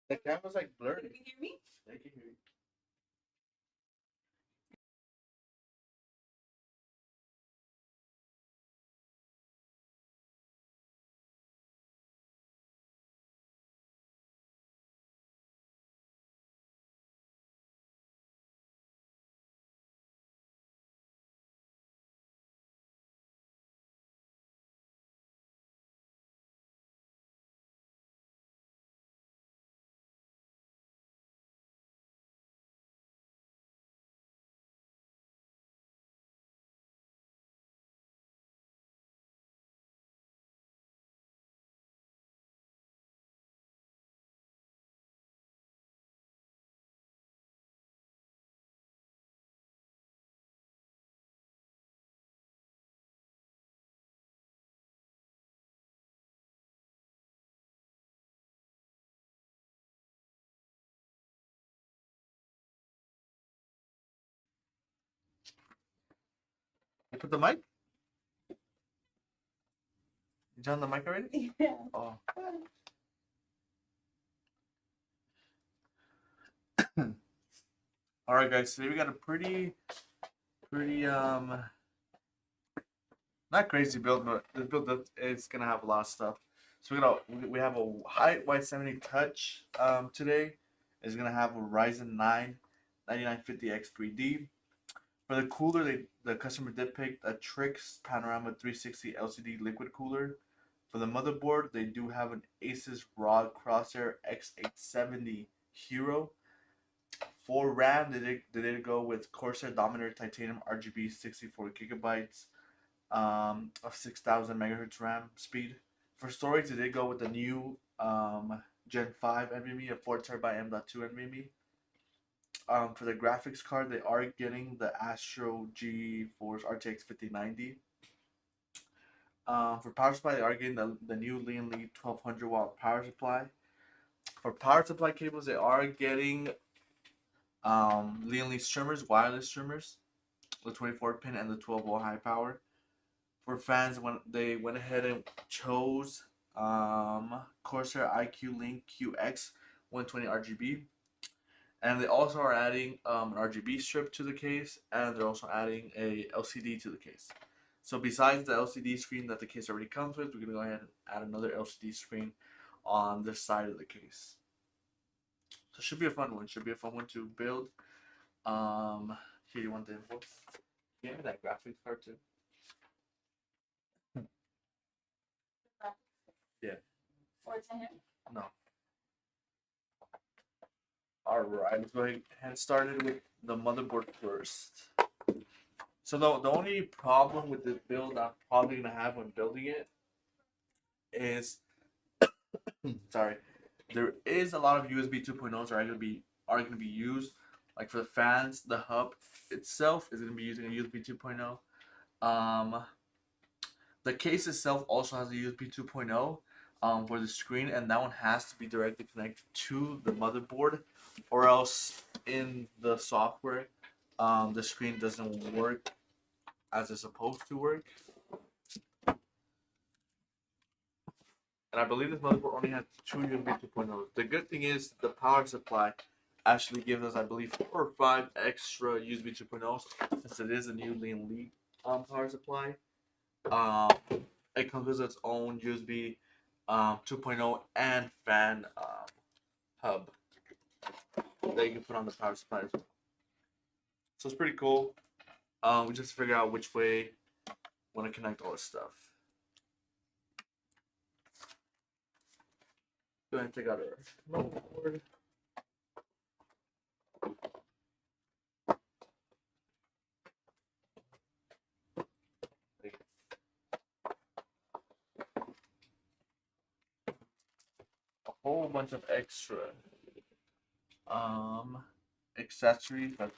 The camera's like blurry. You can hear me? I can hear you. You put the mic? You on the mic already? Yeah. Oh. All right, guys. Today we got a pretty not crazy build, but this build is gonna have a lot of stuff. So we have a HYTE Y70 Touch today. It's gonna have a Ryzen 9 9950X 3D. For the cooler, the customer did pick a TRYX Panorama 360 LCD liquid cooler. For the motherboard, they do have an ASUS ROG Crosshair X870 Hero. For RAM, they did go with Corsair Dominator Titanium RGB 64 gigabytes of 6,000 megahertz RAM speed. For storage, they did go with the new Gen 5 NVMe, a 4 terabyte M.2 NVMe. For the graphics card, they are getting the Astral GeForce RTX 5090. For power supply, they are getting the new Lian 1200 watt power supply. For power supply cables, they are getting Lian streamers, wireless streamers, the 24 pin and the 12 volt high power. For fans, when they went ahead and chose Corsair ICUE Link QX 120 RGB. And they also are adding an RGB strip to the case, and they're also adding a LCD to the case. So besides the LCD screen that the case already comes with, we're going to go ahead and add another LCD screen on this side of the case. So it should be a fun one. Should be a fun one to build. Here, you want the info? Give me that graphics card too. Yeah. Or to him? No. Alright, let's go ahead and start it with the motherboard first. So the only problem with this build I'm probably gonna have when building it is sorry, there is a lot of USB 2.0s are gonna be used. Like for the fans, the hub itself is gonna be using a USB 2.0. The case itself also has a USB 2.0 for the screen, and that one has to be directly connected to the motherboard, or else in the software, the screen doesn't work as it's supposed to work. And I believe this motherboard only has 2 USB 2.0. The good thing is the power supply actually gives us, I believe, 4 or 5 extra USB 2.0s, since it is a new Lian Li power supply. It comes with its own USB 2.0 and fan hub that you can put on the power supply as well. So it's pretty cool. We just figure out which way we want to connect all this stuff. Go ahead and take out our motherboard. A whole bunch of extra accessories that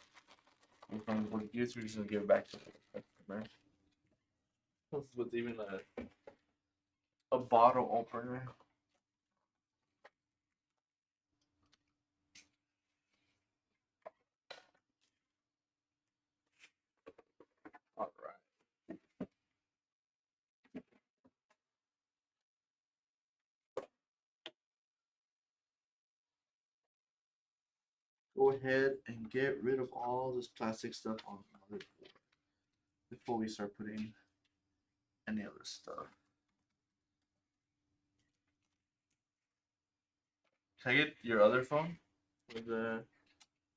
we're going to use. We're just going to give it back to the customer. With even a bottle opener. All right. go ahead and get rid of all this plastic stuff on the motherboard before we start putting any other stuff. Can I get your other phone with the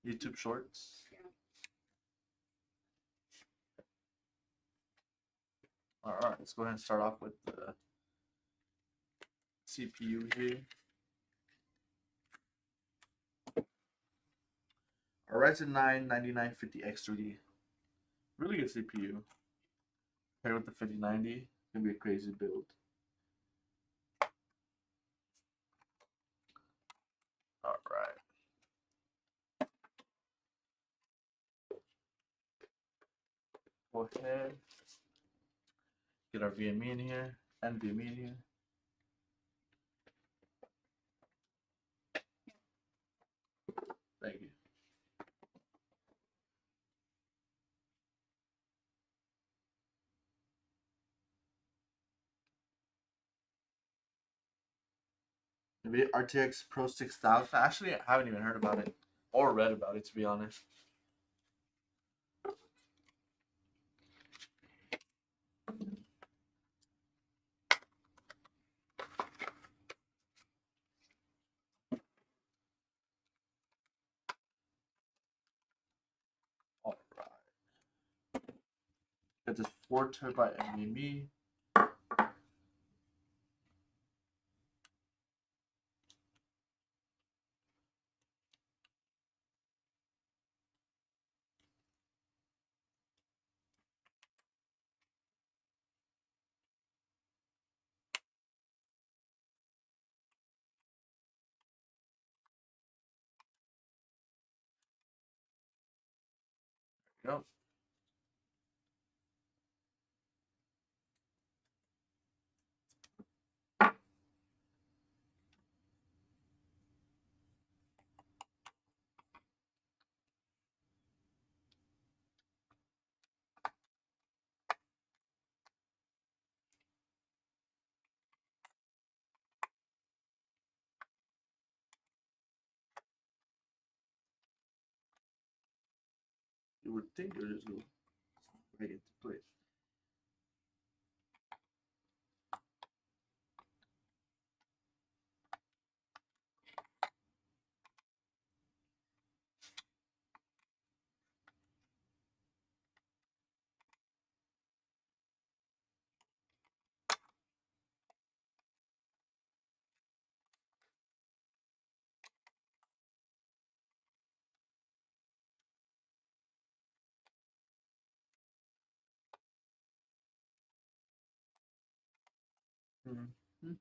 YouTube Shorts? Yeah. Alright, let's go ahead and start off with the CPU here. A Ryzen 9 9950X3D. Really good CPU. Paired with the 5090, it's gonna be a crazy build. Alright. Go ahead. Get our VMe in here, NVMe in here. Thank you. Maybe RTX Pro 6000. Actually, I haven't even heard about it or read about it, to be honest. All right. Got this 4TB NVMe. Yep. You would think it would just go right into place. Mm-hmm.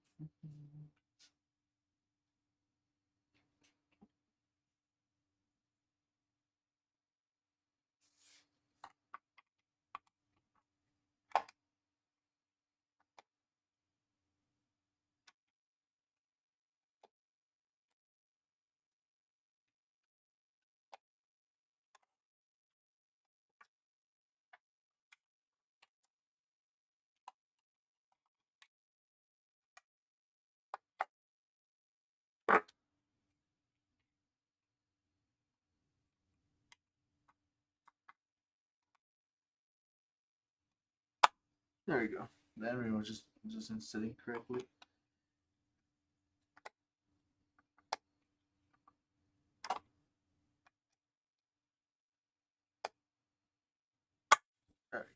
There you go. The NVMe was just isn't sitting correctly. There you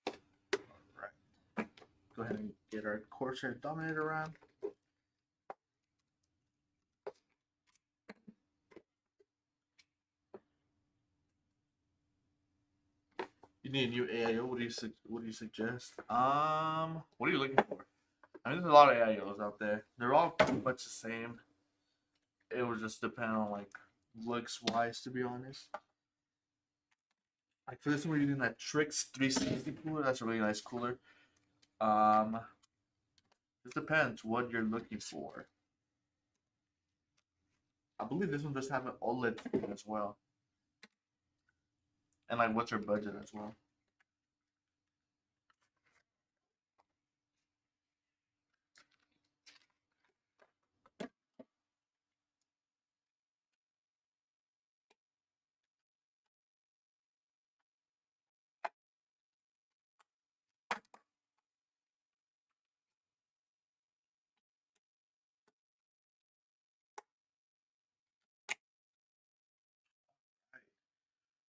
go. Alright. Go ahead and get our Corsair Dominator RAM. You need a new AIO. What do you suggest? What are you looking for? I mean, there's a lot of AIOs out there. They're all pretty much the same. It would just depend on like looks wise, to be honest. Like for this one, we're using that TRYX 360 cooler. That's a really nice cooler. This depends what you're looking for. I believe this one does have an OLED as well. And like, what's your budget as well?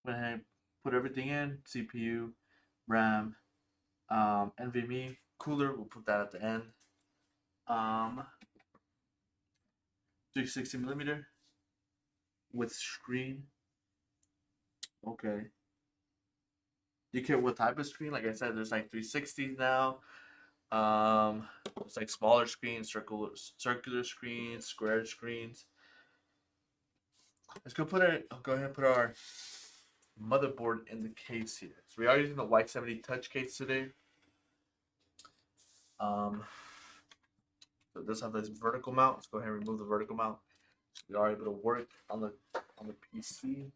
Go ahead and put everything in: CPU, RAM, NVMe, cooler. We'll put that at the end. 360mm with screen. Okay. Do you care what type of screen? Like I said, there's like 360s now. It's like smaller screens, circular screens, square screens. Let's go go ahead and put our motherboard in the case here. So we are using the Y70 touch case today. So it does have this vertical mount. Let's go ahead and remove the vertical mount. We are able to work on the PC.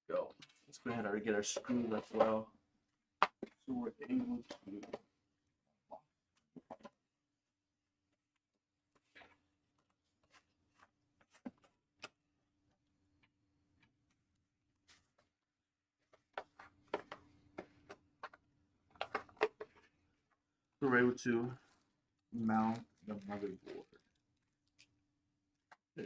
Go. Let's go ahead and get our screw as well. So we're able to mount the motherboard. There.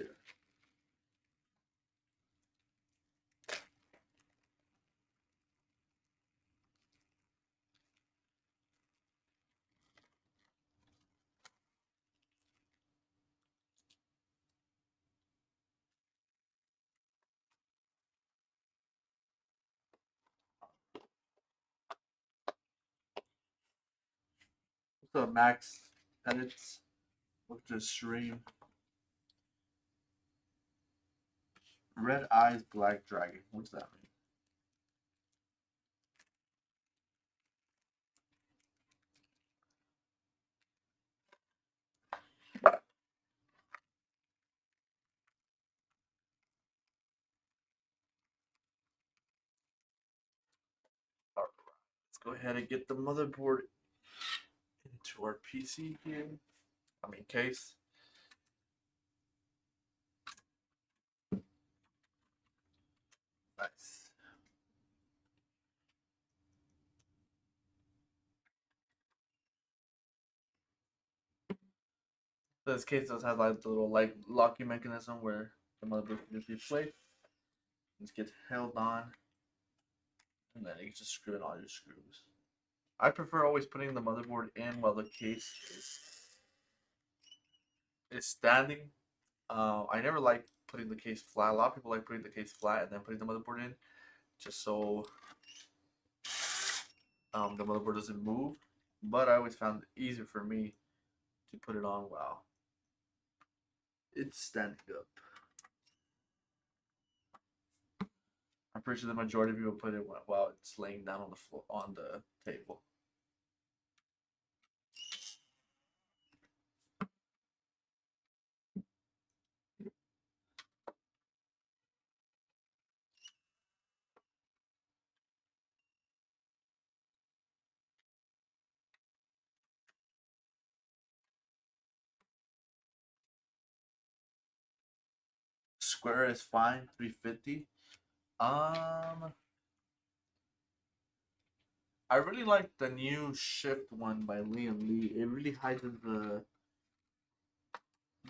What's up, Max? Edits. Look to stream. Red Eyes Black Dragon. What's that mean? Alright, let's go ahead and get the motherboard into our PC here. Case. Nice. This case does have like the little locking mechanism where the motherboard can just be placed. Just gets held on, and then you can just screw in all your screws. I prefer always putting the motherboard in while the case is standing. I never like putting the case flat. A lot of people like putting the case flat and then putting the motherboard in, just so the motherboard doesn't move. But I always found it easier for me to put it on while it's standing up. I'm pretty sure the majority of people put it while it's laying down on the floor on the table. Square is fine, 350. I really like the new Shift one by Lian. It really hides the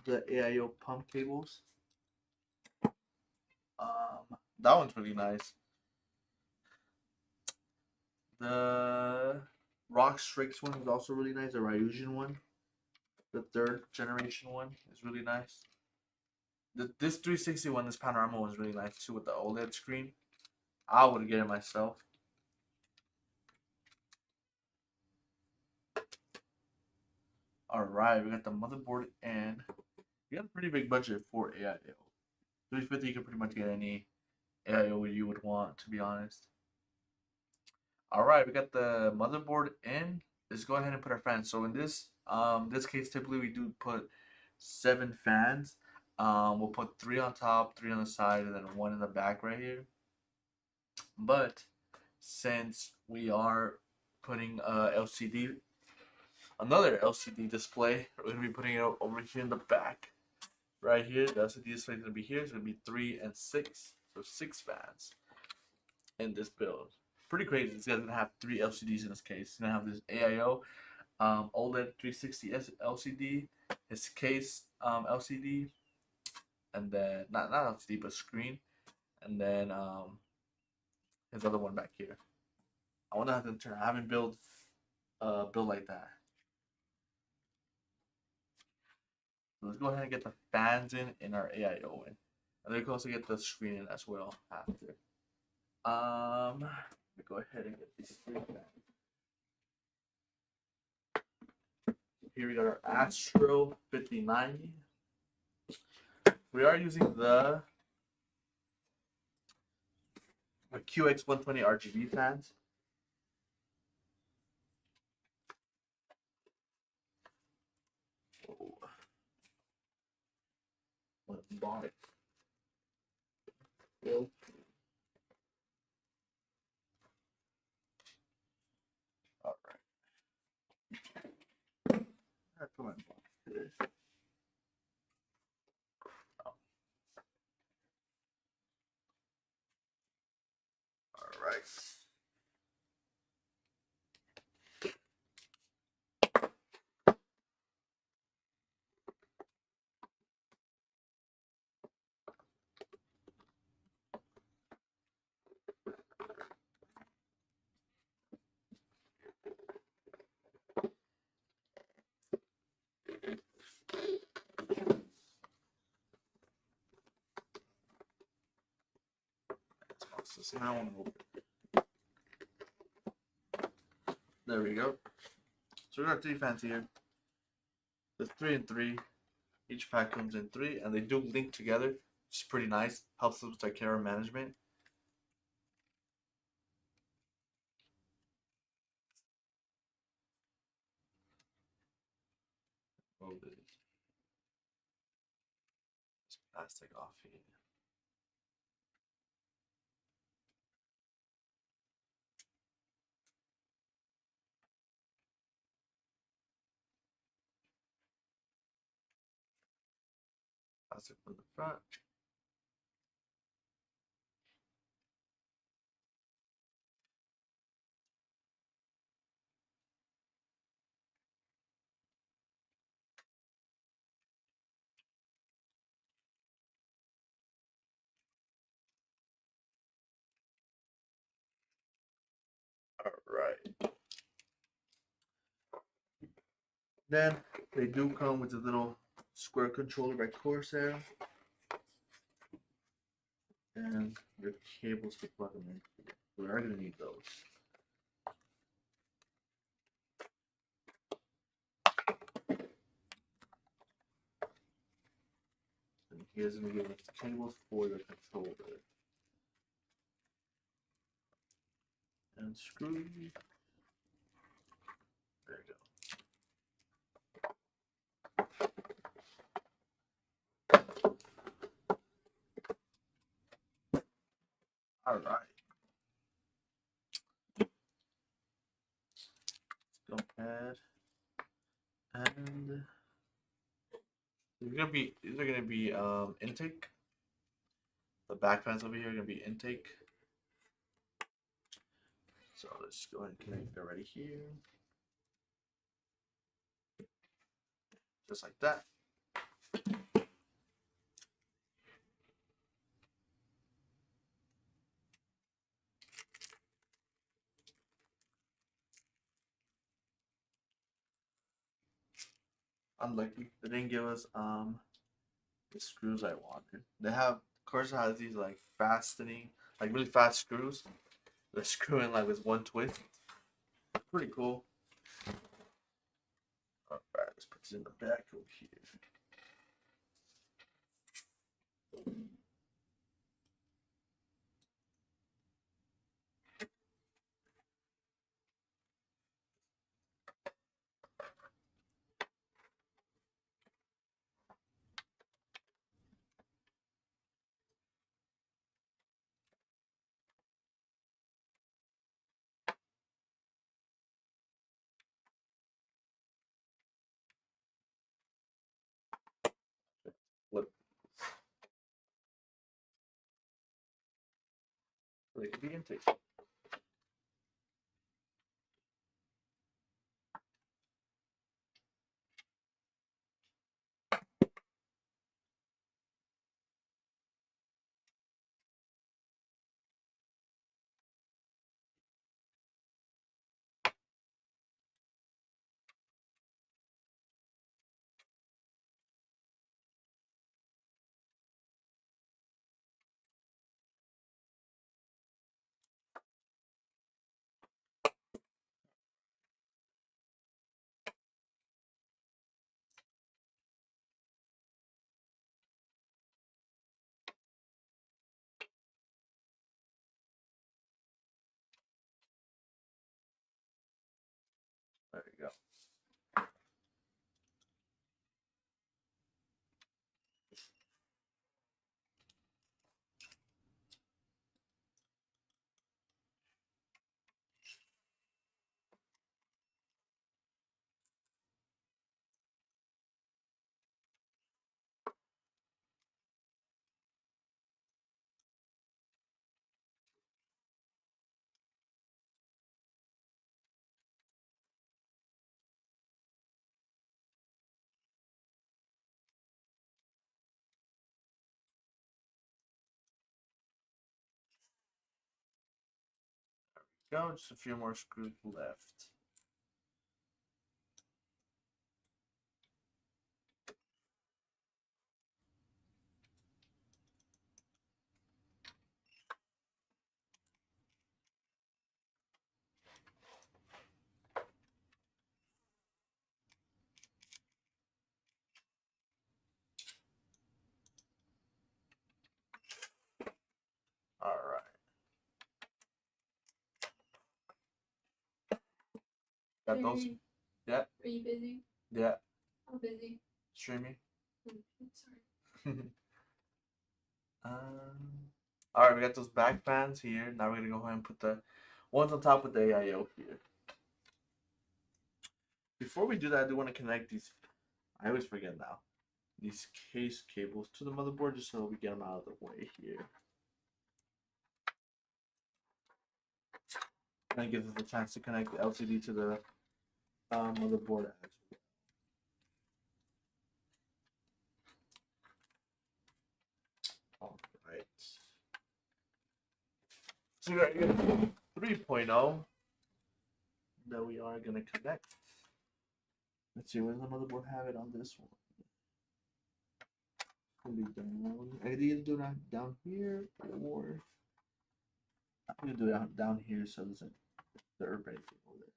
AIO pump cables. That one's really nice. The ROG TRYX one is also really nice. The Ryzen one, the 3rd generation one, is really nice. This 360 one, this Panorama one is really nice too with the OLED screen. I would get it myself. Alright, we got the motherboard and we got a pretty big budget for AIO. 350, you can pretty much get any AIO you would want, to be honest. Alright, we got the motherboard in. Let's go ahead and put our fans. So in this case, typically we do put 7 fans. We'll put 3 on top, 3 on the side, and then 1 in the back right here. But since we are putting another LCD display, we're going to be putting it over here in the back. Right here, the LCD display is going to be here. It's going to be 3 and 6. So 6 fans in this build. Pretty crazy. This guy's going to have 3 LCDs in this case. He's going to have this AIO OLED 360 LCD, his case LCD, and then not LCD but screen, and then his other one back here. I want to have to turn. I haven't built like that. So let's go ahead and get the fans in our AIO in, and then we can also get the screen in as well after. Let me go ahead and get these three fans. Here we got our Astral 5090. We are using the QX 120 RGB fans. Oh. What bought it? All right. Come on. All right. So now I want to open it. There we go. So we got 3 fans here. There's 3 and 3. Each pack comes in 3, and they do link together, which is pretty nice. Helps us with our camera management. Roll this plastic off here. Plastic from the front. All right. Then they do come with a little square controller by Corsair, and your cables to plug them in. We are going to need those. And here's going to give us the cables for the controller. And screws. There you go. All right. Go ahead and these are gonna be intake. The back fans over here are gonna be intake. So let's go ahead and connect it right here. Just like that. Unlucky, they didn't give us the screws I wanted. They have Corsair has these like fastening, like really fast screws. They screw in like with one twist. Pretty cool. All right, let's put this in the back over here. Flip. So they could be intake. There you go. Go, just a few more screws left. All right. Got those? Yeah. Are you busy? Yeah. How busy? Streaming. Sorry. All right, we got those back fans here. Now we're gonna go ahead and put the ones on top with the AIO here. Before we do that, I do want to connect these. I always forget now. These case cables to the motherboard, just so we get them out of the way here. And it gives us a chance to connect the LCD to the motherboard as well. All right. So we got 3.0 that we are going to connect. Let's see, where does the motherboard have it on this one? It's going to be down. I could either do that down here, or I'm going to do it down here so it doesn't disturb anything over there.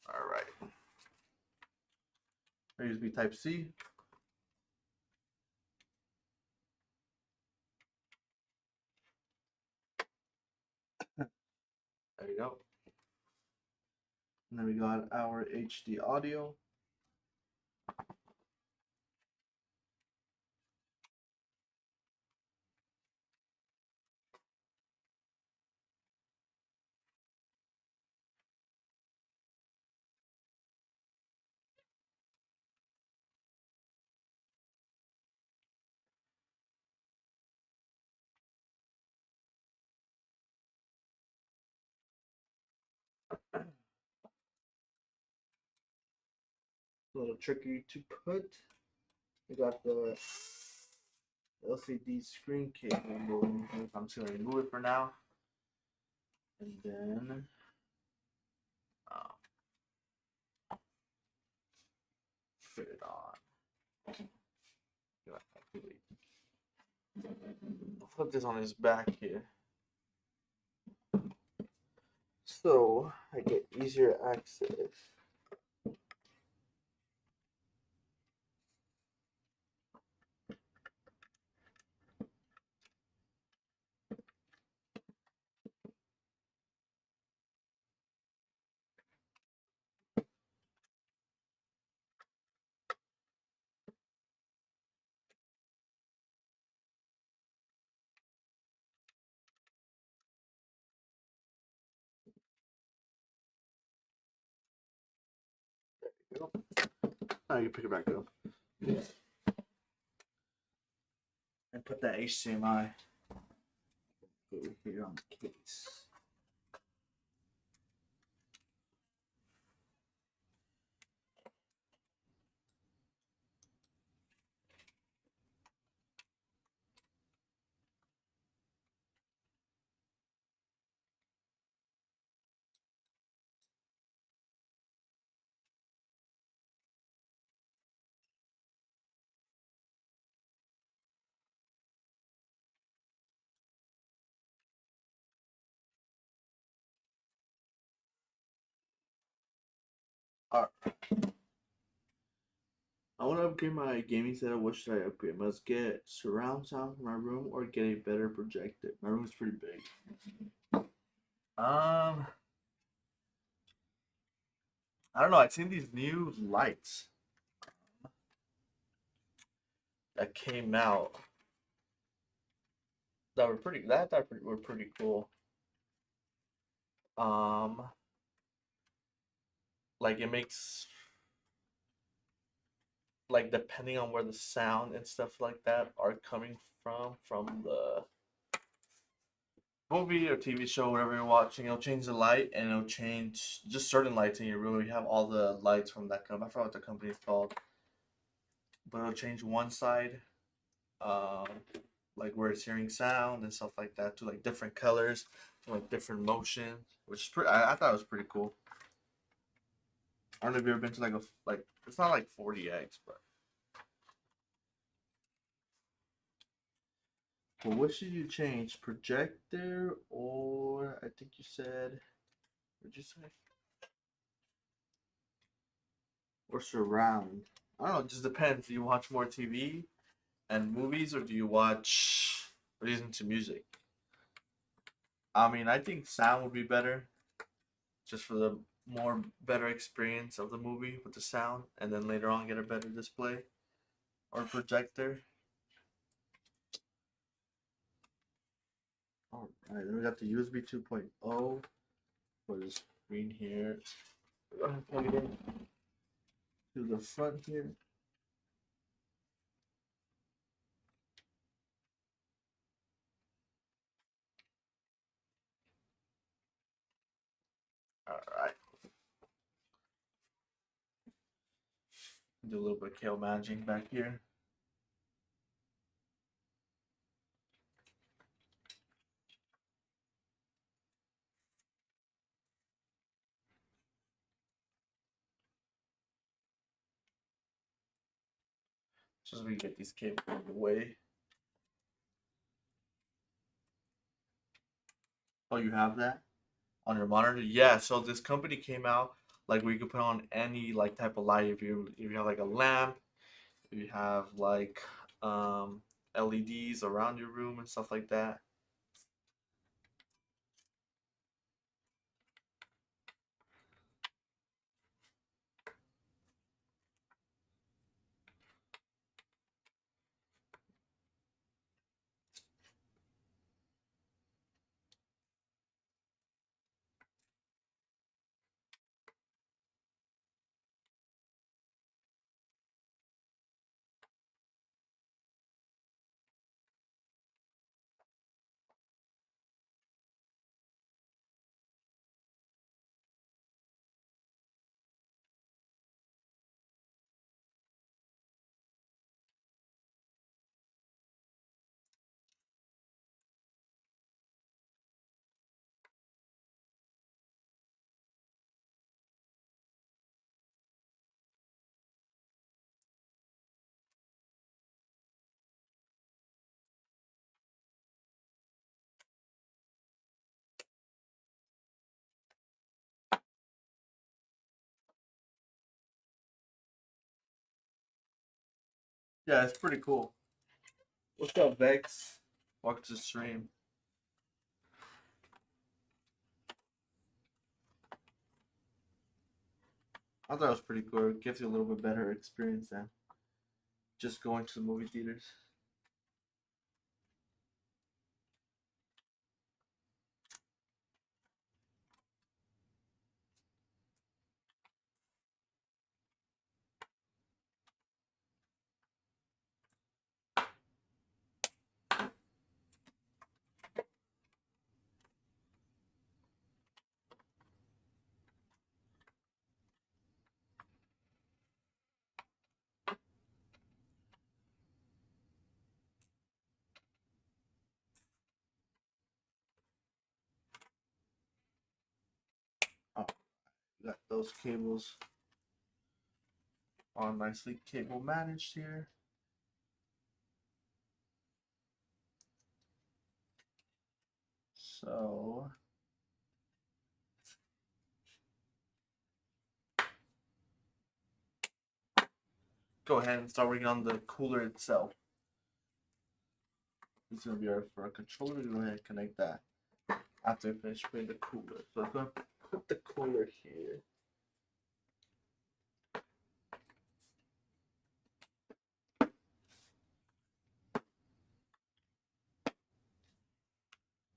All right. USB Type C. There you go. And then we got our HD audio. A little tricky to put. We got the LCD screen cable. I'm just gonna remove it for now, and then fit it on. I'll flip this on his back here, so I get easier access. Now you pick it back up and put that HDMI over here on the case. Alright. I want to upgrade my gaming setup. What should I upgrade? Must get surround sound for my room or get a better projector. My room's pretty big. I don't know. I've seen these new lights that came out that were pretty. Were pretty cool. Um, like it makes like depending on where the sound and stuff like that are coming from the movie or TV show, whatever you're watching, it'll change the light and it'll change just certain lights in your room. You have all the lights from that company. I forgot what the company is called, but it'll change one side, um, like where it's hearing sound and stuff like that, to like different colors, to like different motion, which is pretty. I thought it was pretty cool. I don't know if you've ever been to like it's not like 40x, but well, what should you change? Projector or I think you said, what'd you say? Or surround? I don't know. It just depends. Do you watch more TV and movies, or do you watch or listen to music? I mean, I think sound would be better, just for the more better experience of the movie with the sound, and then later on get a better display or projector. All right, then we got the USB 2.0 for the screen here. Go ahead and plug it in to the front here. All right. Do a little bit of cable managing back here. Just so we can get these cables out of the way. Oh, you have that on your monitor? Yeah. So this company came out like where you could put on any like type of light. If you have like a lamp, if you have like LEDs around your room and stuff like that. Yeah, it's pretty cool. What's up, Vex? Welcome to the stream. I thought it was pretty cool. It gives you a little bit better experience than just going to the movie theaters. Oh, got those cables all nicely cable managed here. So go ahead and start working on the cooler itself. It's gonna be for our controller. Go ahead and connect that after I finish putting the cooler. So I'm gonna put the cooler here.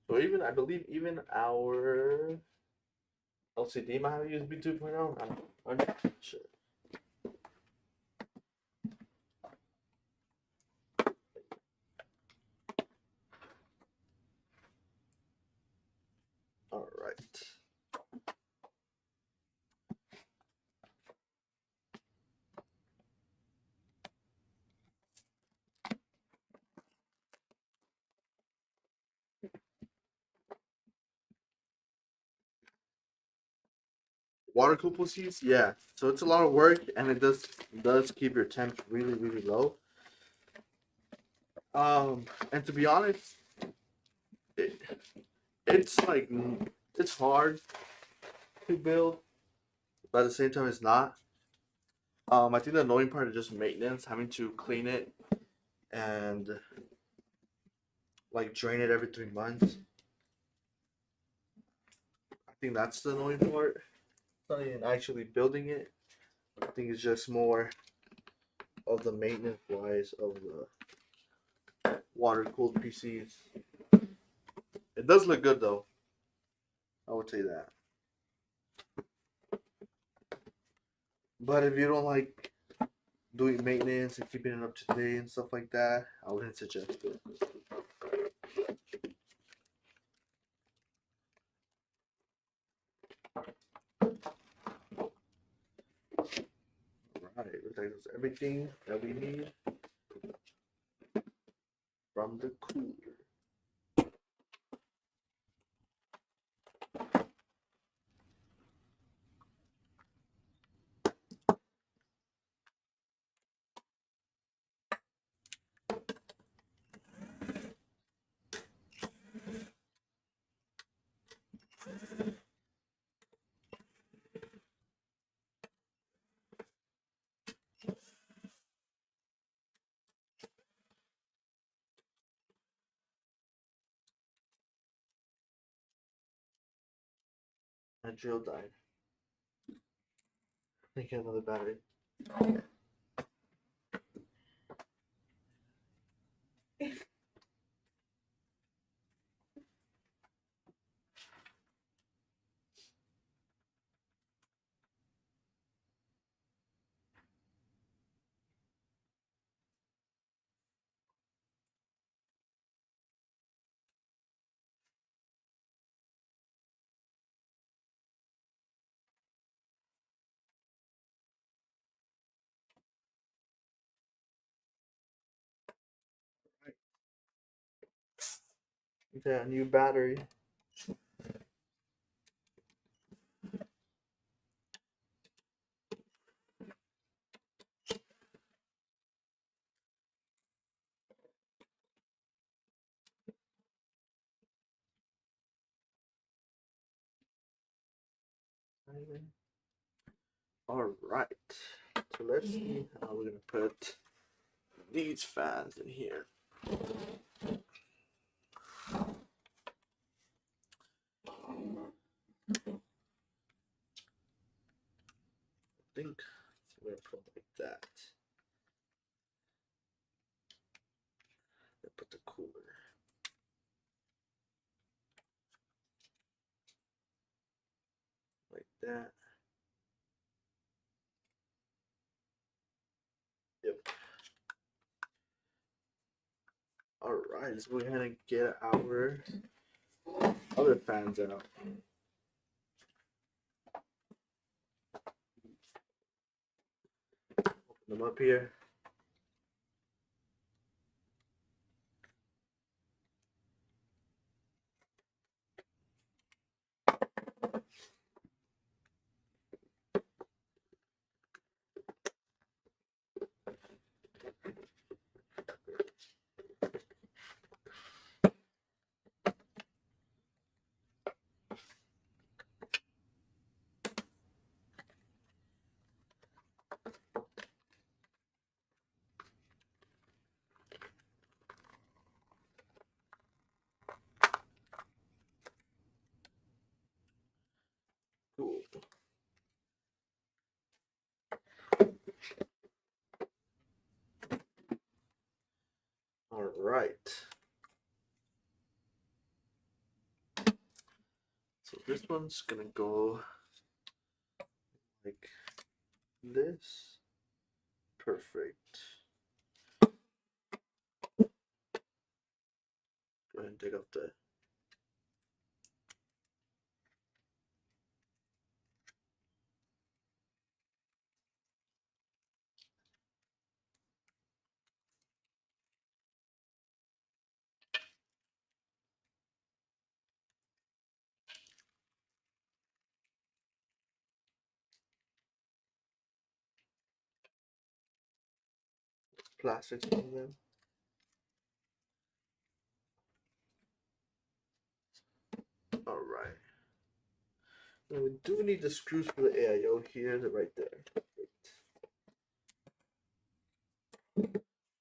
So even I believe even our LCD might have USB 2.0. I'm not sure. All right. Water cool PCs, yeah. So it's a lot of work, and it does keep your temps really low. And to be honest, it, it's like it's hard to build, but at the same time, it's not. I think the annoying part is just maintenance, having to clean it and like drain it every 3 months. I think that's the annoying part. It's not even actually building it. I think it's just more of the maintenance wise of the water cooled PCs. It does look good though. I would say that. But if you don't like doing maintenance and keeping it up to date and stuff like that, I wouldn't suggest it. Alright, looks like that's everything that we need from the cooler. My drill died. I think another battery. Okay, a new battery. Alright. So let's see how we're gonna put these fans in here. I think we're gonna put it like that. Then put the cooler. Like that. Yep. Alright, let's go ahead and get our other fans out. Open them up here. right. So this one's gonna go like this. Perfect. Go ahead and take off the plastics on them. All right. Now we do need the screws for the AIO here. They're right there. Perfect.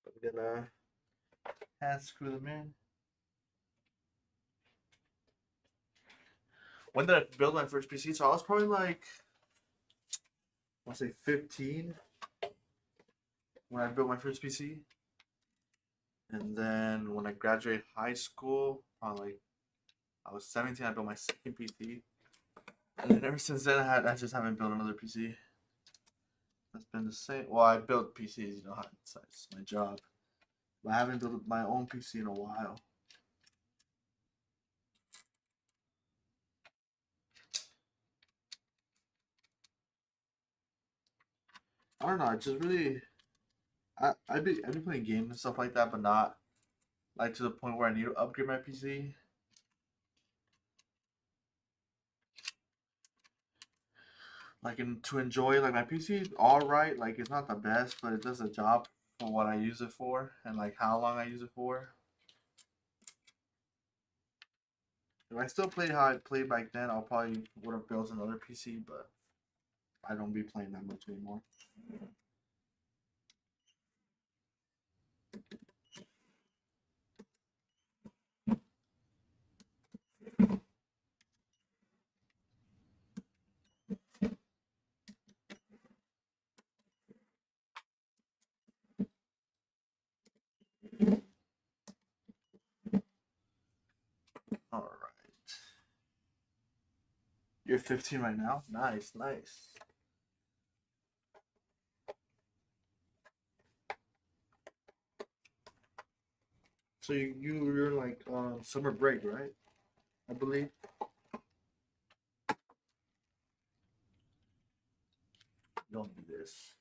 I'm gonna hand screw them in. When did I build my first PC? So I was probably like, I want to say 15 when I built my first PC. And then when I graduated high school, probably like I was 17, I built my second PC. And then ever since then, I just haven't built another PC. That's been the same. Well, I built PCs, you know, it's my job. But I haven't built my own PC in a while. I don't know. I just really, I've been playing games and stuff like that, but not like to the point where I need to upgrade my PC. Like to enjoy, like my PC is all right. Like it's not the best, but it does the job for what I use it for and like how long I use it for. If I still played how I played back then, I'll probably would have built another PC, but I don't be playing that much anymore. All right. You're 15 right now? Nice, nice. So you're like summer break, right? I believe. Don't do this.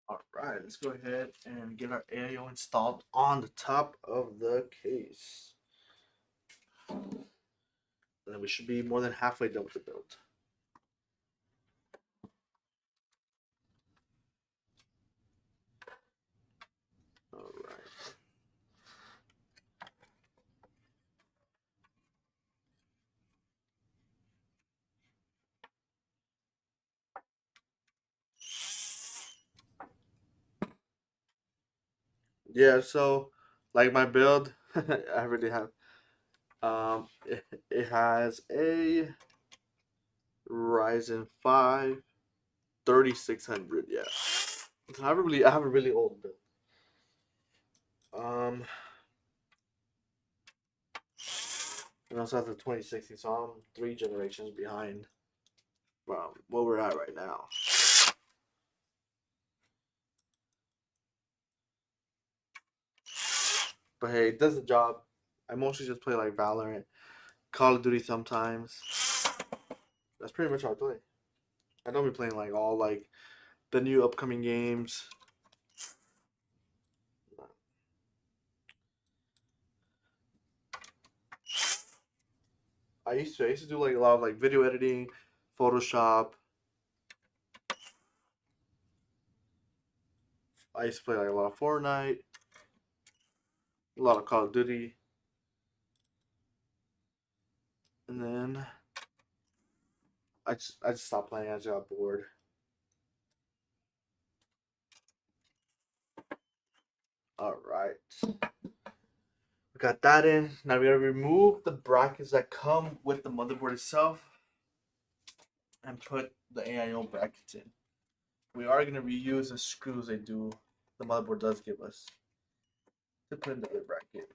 All right, let's go ahead and get our AIO installed on the top of the case. And then we should be more than halfway done with the build. All right. Yeah, so like my build, I really have. It has a Ryzen 5 3600. Yeah, so I have a really old build. And also have the 2060, so I'm 3 generations behind. Where we're at right now. But hey, it does the job. I mostly just play like Valorant, Call of Duty sometimes. That's pretty much all I play. I don't be playing like all like the new upcoming games. I used to do like a lot of like video editing, Photoshop. I used to play like a lot of Fortnite, a lot of Call of Duty, and then I just stopped playing. I just got bored. All right, we got that in. Now we gotta remove the brackets that come with the motherboard itself and put the AIO brackets in. We are gonna reuse the screws they do. The motherboard does give us to put in the other bracket.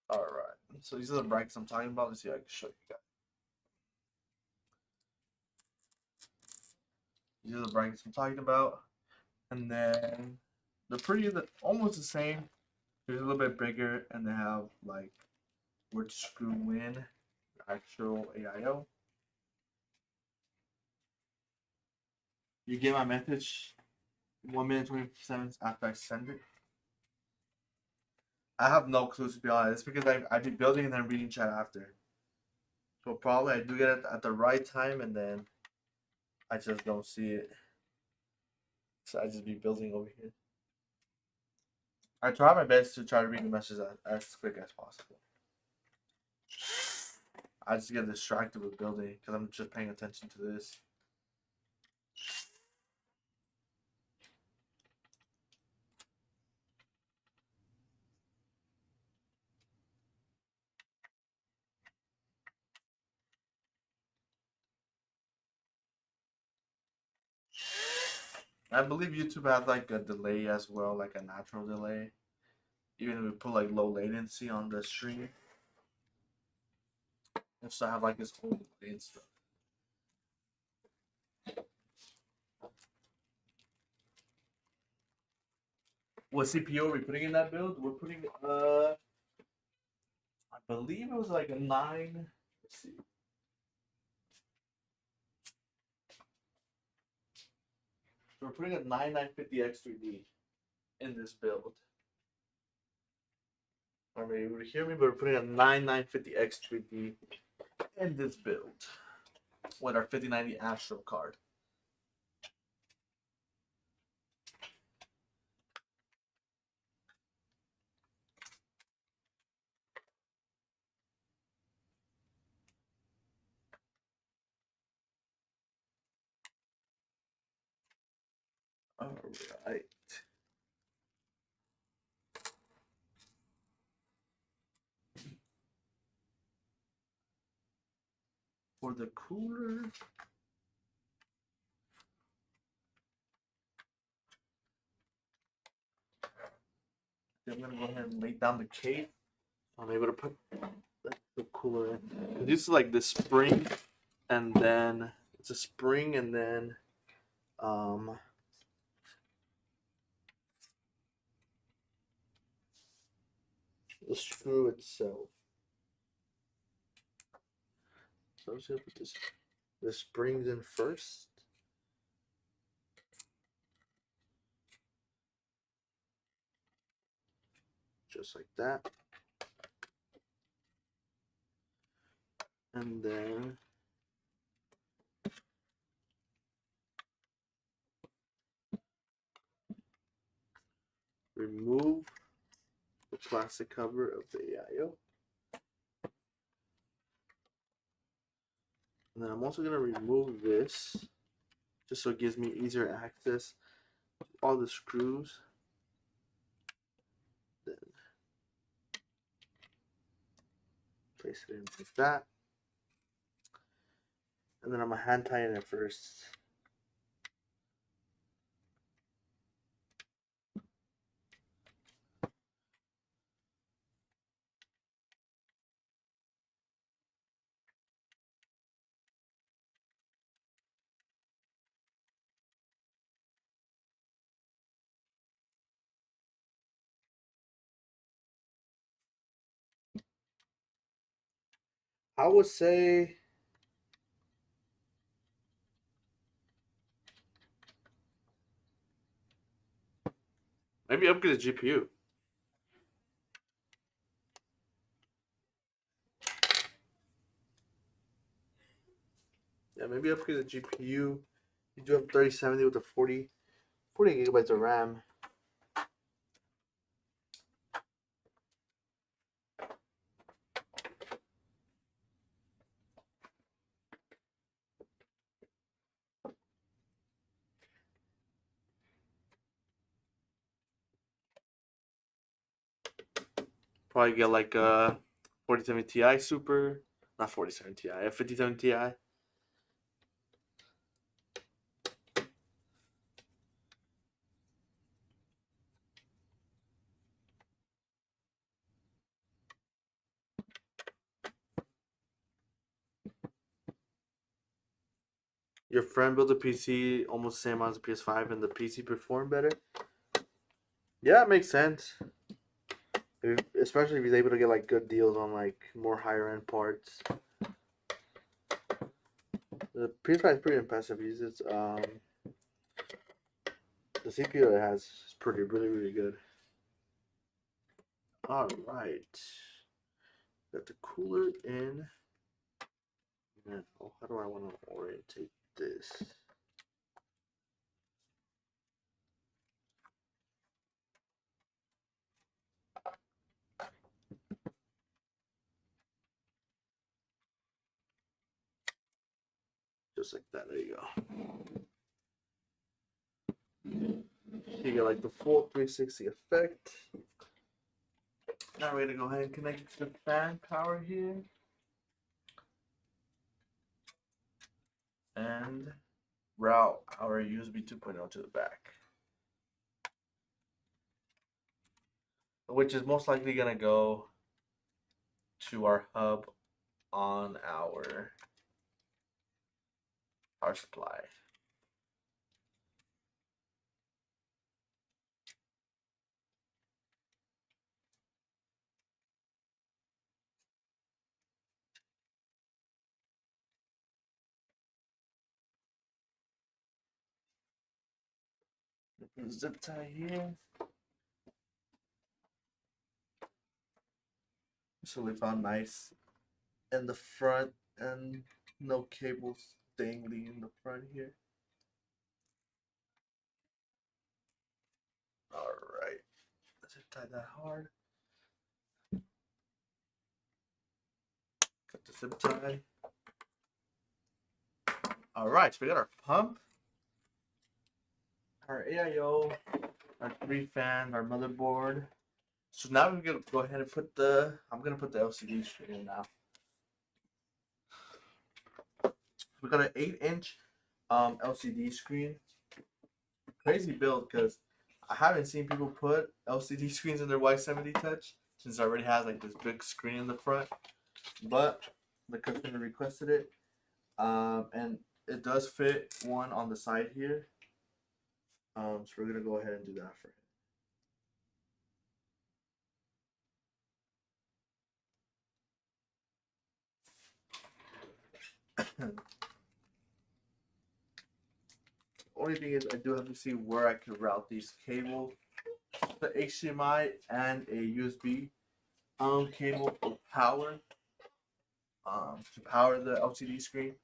All right, so these are the brackets I'm talking about. Let's see if I can show you guys. These are the brackets I'm talking about, and then they're almost the same. They're a little bit bigger, and they have like where to screw in the actual AIO. You get my message 1 minute 27 after I send it. I have no clue, to be honest, because I be building and then reading chat after. So probably I do get it at the right time, and then I just don't see it. So I just be building over here. I try my best to try to read the message as quick as possible. I just get distracted with building because I'm just paying attention to this. I believe YouTube has like a delay as well, like a natural delay. Even if we put like low latency on the stream, and still have like this whole delay and stuff. What CPU are we putting in that build? We're putting I believe it was like a 9. Let's see. So we're putting a 9950X3D in this build. Or maybe you would hear me, but we're putting a 9950X3D in this build with our 5090 Astral card. All right. For the cooler, I'm gonna go ahead and lay down the case. I'm able to put the cooler in. This is like the spring, and then it's a spring, and then the screw itself. So I'm just gonna put the springs in first. Just like that. And then remove the plastic cover of the AIO. And then I'm also going to remove this just so it gives me easier access to all the screws. Then place it in like that. And then I'm going to hand tighten it first. I would say maybe upgrade the GPU. Yeah, maybe upgrade the GPU. You do have 3070 with a 40 gigabytes of RAM. Probably get like a 4070 Ti Super, not 4070 Ti, a 5070 Ti. Your friend built a PC almost the same amount as a PS5 and the PC performed better. Yeah, it makes sense. Especially if he's able to get like good deals on like more higher end parts. The PS5 is pretty impressive. He uses the CPU it has is pretty really good. All right, got the cooler in. Now, how do I want to orientate this? Just like that. There you go. You get like the full 360 effect. Now we're gonna go ahead and connect it to the fan power here. And route our USB 2.0 to the back. Which is most likely gonna go to our hub on our power supply. Zip tie here. So we found nice in the front and no cables dangling in the front here. Alright. Zip tie that hard. Cut the zip tie. Alright, so we got our pump, our AIO, our 3 fan, our motherboard. So now we're gonna go ahead and put I'm gonna put the LCD screen in now. We got an 8-inch LCD screen. Crazy build because I haven't seen people put LCD screens in their Y70 Touch since it already has like this big screen in the front. But the customer requested it, and it does fit one on the side here. So we're gonna go ahead and do that for him. Only thing is I do have to see where I can route these cables. The HDMI and a USB cable for power to power the LCD screen.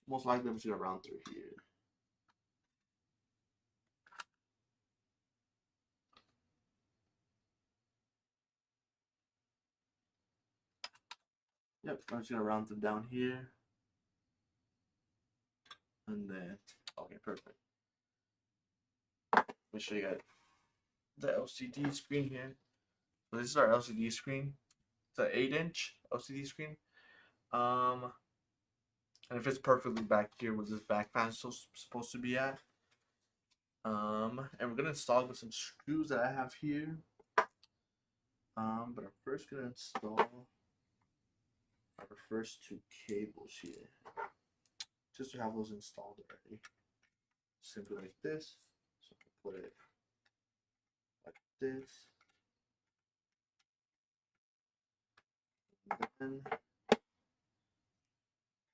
Most likely I'm just gonna round through here. Yep, I'm just gonna round them down here. And then, okay, perfect. Let me show you guys the LCD screen here. So this is our LCD screen. It's an 8-inch LCD screen. And it fits perfectly back here where this back fan is supposed to be at. And we're gonna install with some screws that I have here. But I'm first gonna install our first 2 cables here. Just to have those installed already. simply like this. So I'll put it like this. And then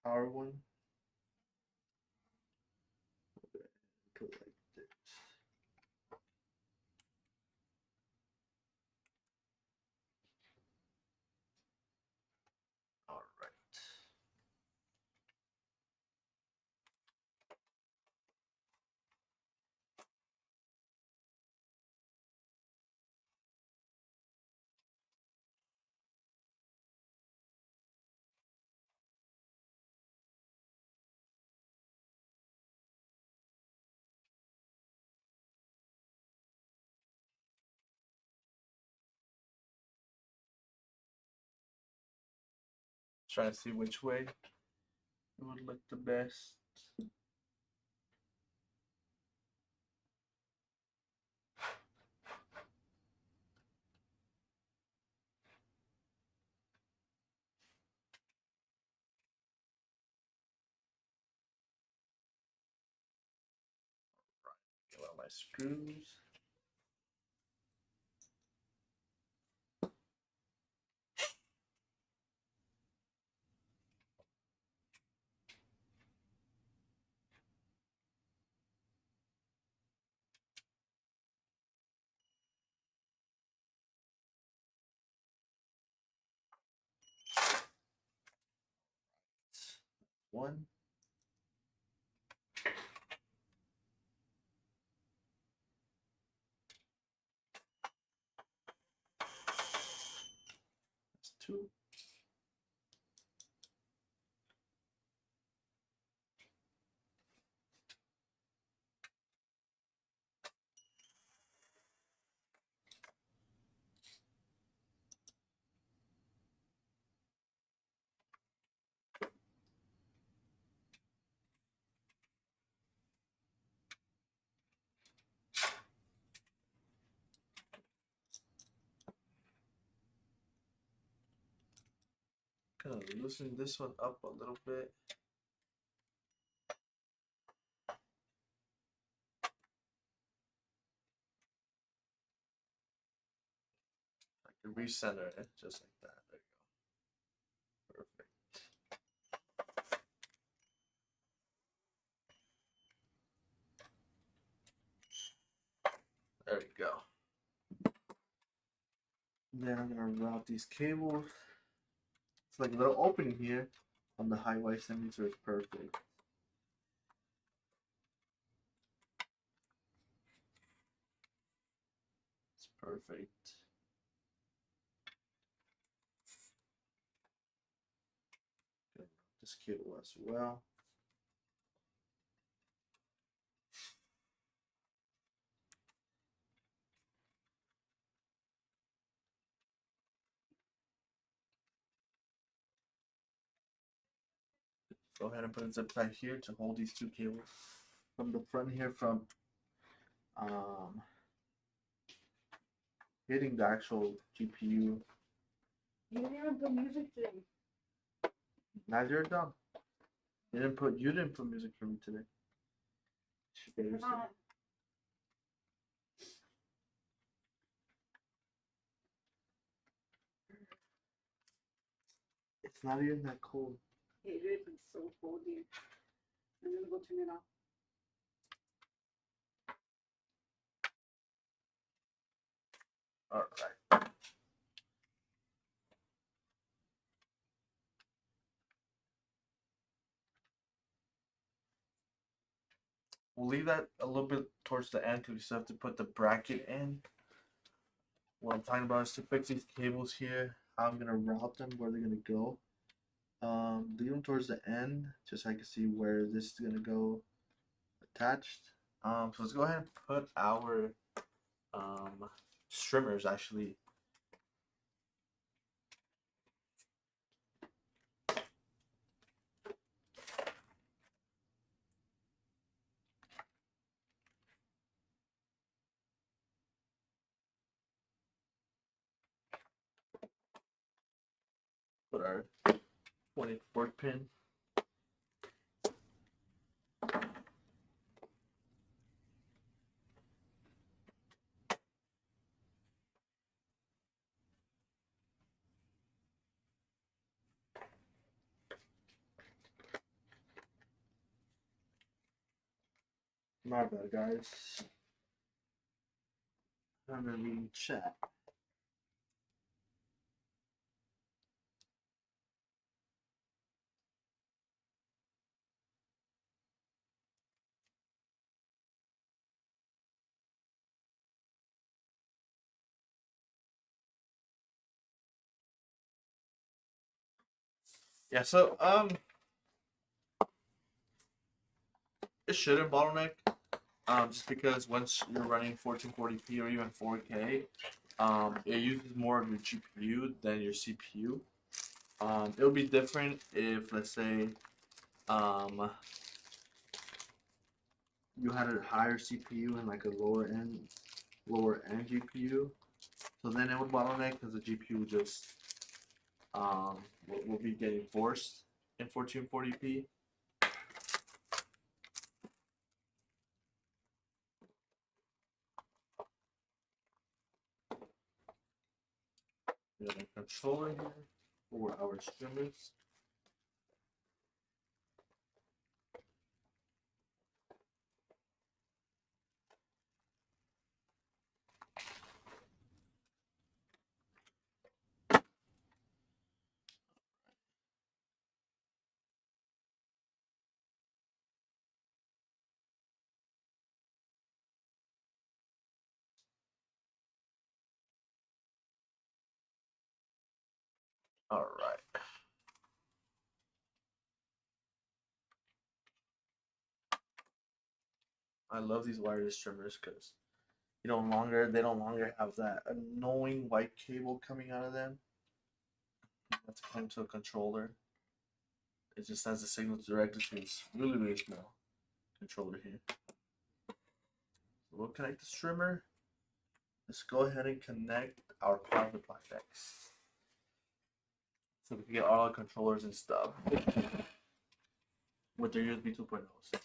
power one. Put it like this. All right. Trying to see which way it would look the best. Get out my screws. One. That's two. Kind of loosen this one up a little bit. I can recenter it just like that. There you go. Perfect. There we go. Then I'm gonna route these cables. It's like a little opening here on the HYTE Y70, so it's perfect. It's perfect. Good. This cable as well. Go ahead and put a zip tie here to hold these two cables from the front here from hitting the actual GPU. You didn't even put music today. Now you're done. You didn't put music for me today. Come on. It's not even that cold. It is. It's so cold here. I'm gonna go turn it off. All right. We'll leave that a little bit towards the end because we still have to put the bracket in. What I'm talking about is to fix these cables here, how I'm gonna route them, where they're gonna go. Leave them towards the end, just so I can see where this is gonna go attached. So let's go ahead and put our streamers actually. Put our 24 pin. My bad, guys. I'm gonna read chat. Yeah, so it shouldn't bottleneck. Just because once you're running 1440p or even 4K, it uses more of your GPU than your CPU. It would be different if, let's say, you had a higher CPU and like a lower end GPU. So then it would bottleneck because the GPU would just will be getting forced in 1440p. We have a controller here for our streamers. All right. I love these wireless trimmers because they no longer have that annoying white cable coming out of them. That's coming to a controller. It just has the signal directly to this really small controller here. So we'll connect the streamer. Let's go ahead and connect our power supply next, so we can get all our controllers and stuff with their USB 2.0s.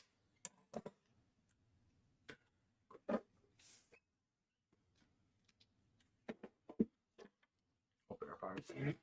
Open our power supply.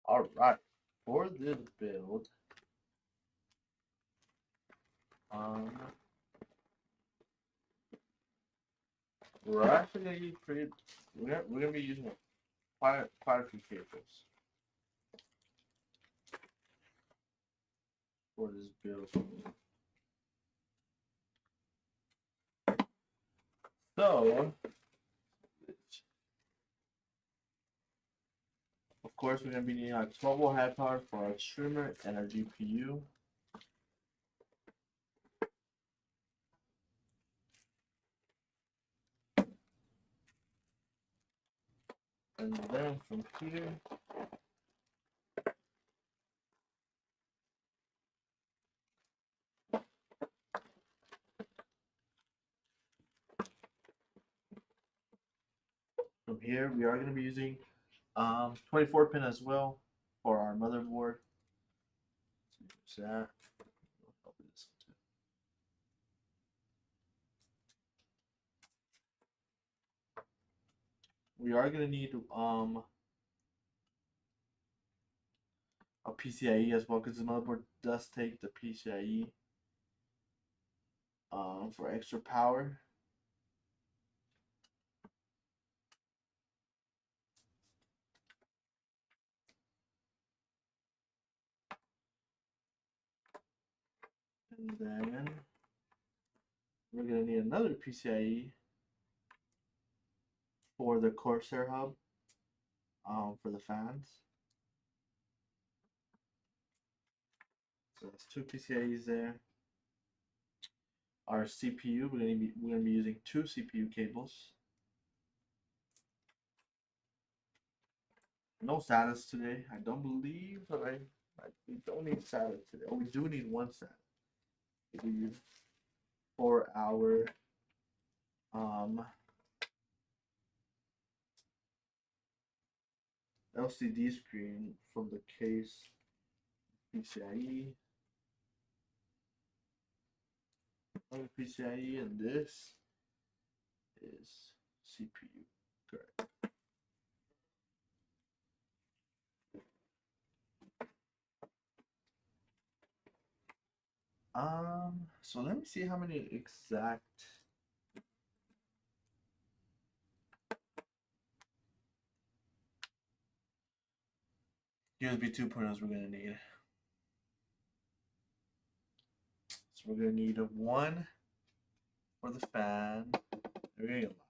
All right, for this build, um, we're actually gonna use we're gonna be using quite a few cables for this build. So, of course, we're gonna be needing our 12-volt high power for our streamer and our GPU. And then from here, we are going to be using 24 pin as well for our motherboard. So use that. We are going to need a PCIe as well, because the motherboard does take the PCIe for extra power. And then We're gonna need another PCIe for the Corsair hub, for the fans. So that's two PCIes there. Our CPU, we're gonna be using two CPU cables. No SATA today. I don't believe that we don't need SATA today. Oh, we do need one SATA. We use for our LCD screen from the case PCIe. Another PCIe, and this is CPU. Correct. So let me see how many exact USB 2.0s we're gonna need. So we're gonna need one for the fan. We're gonna get a lot.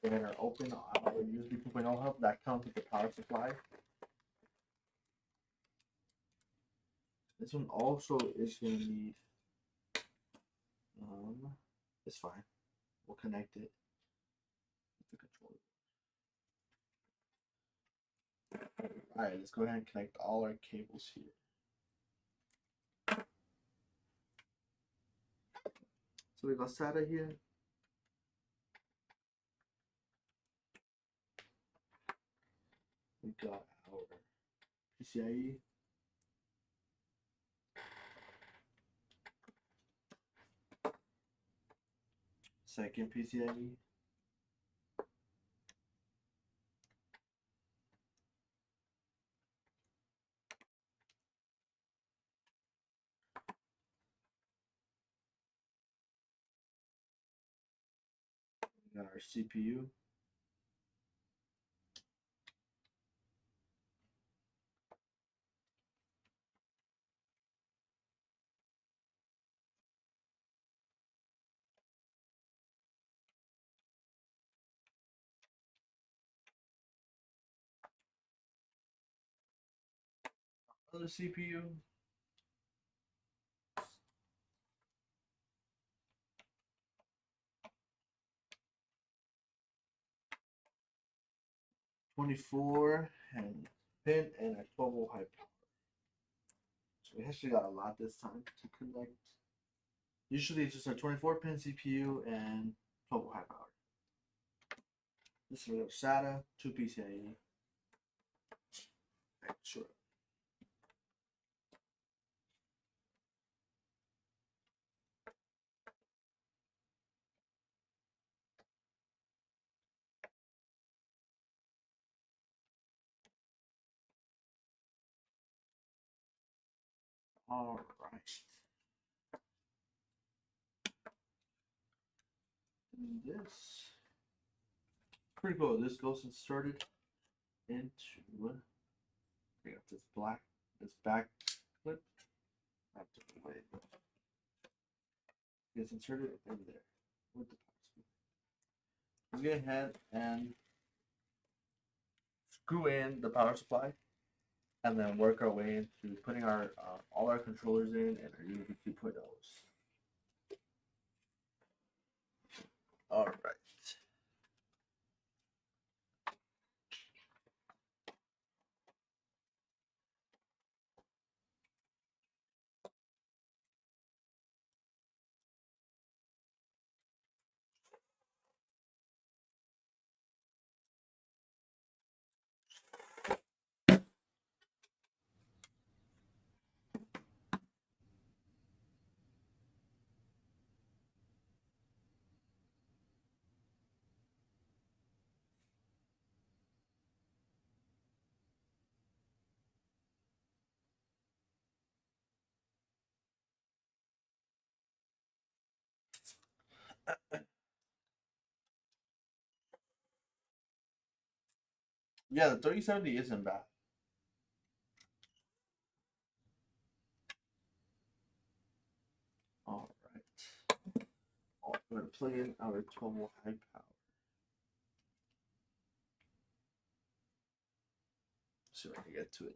We're gonna open our USB 2.0 hub that comes with the power supply. This one also is gonna need it's fine. We'll connect it with the controller. Alright, let's go ahead and connect all our cables here. So we got SATA here. We got our PCIe. Second PCIe. We got our CPU. Other CPU. .24 and pin and a 12-volt high power. So we actually got a lot this time to connect. Usually it's just a 24-pin CPU and 12-volt high power. This is a SATA, two PCIe. Sure. All right. And this pretty cool. This goes inserted into we got this back clip. Not the way it gets inserted in there with the power supply. Let's go ahead and screw in the power supply, and then work our way into putting our all our controllers in and our USB 2.0s. All right. Yeah, the 3070 isn't bad. All right. Oh, we're gonna plug in our 12-volt high power. See if I can get to it.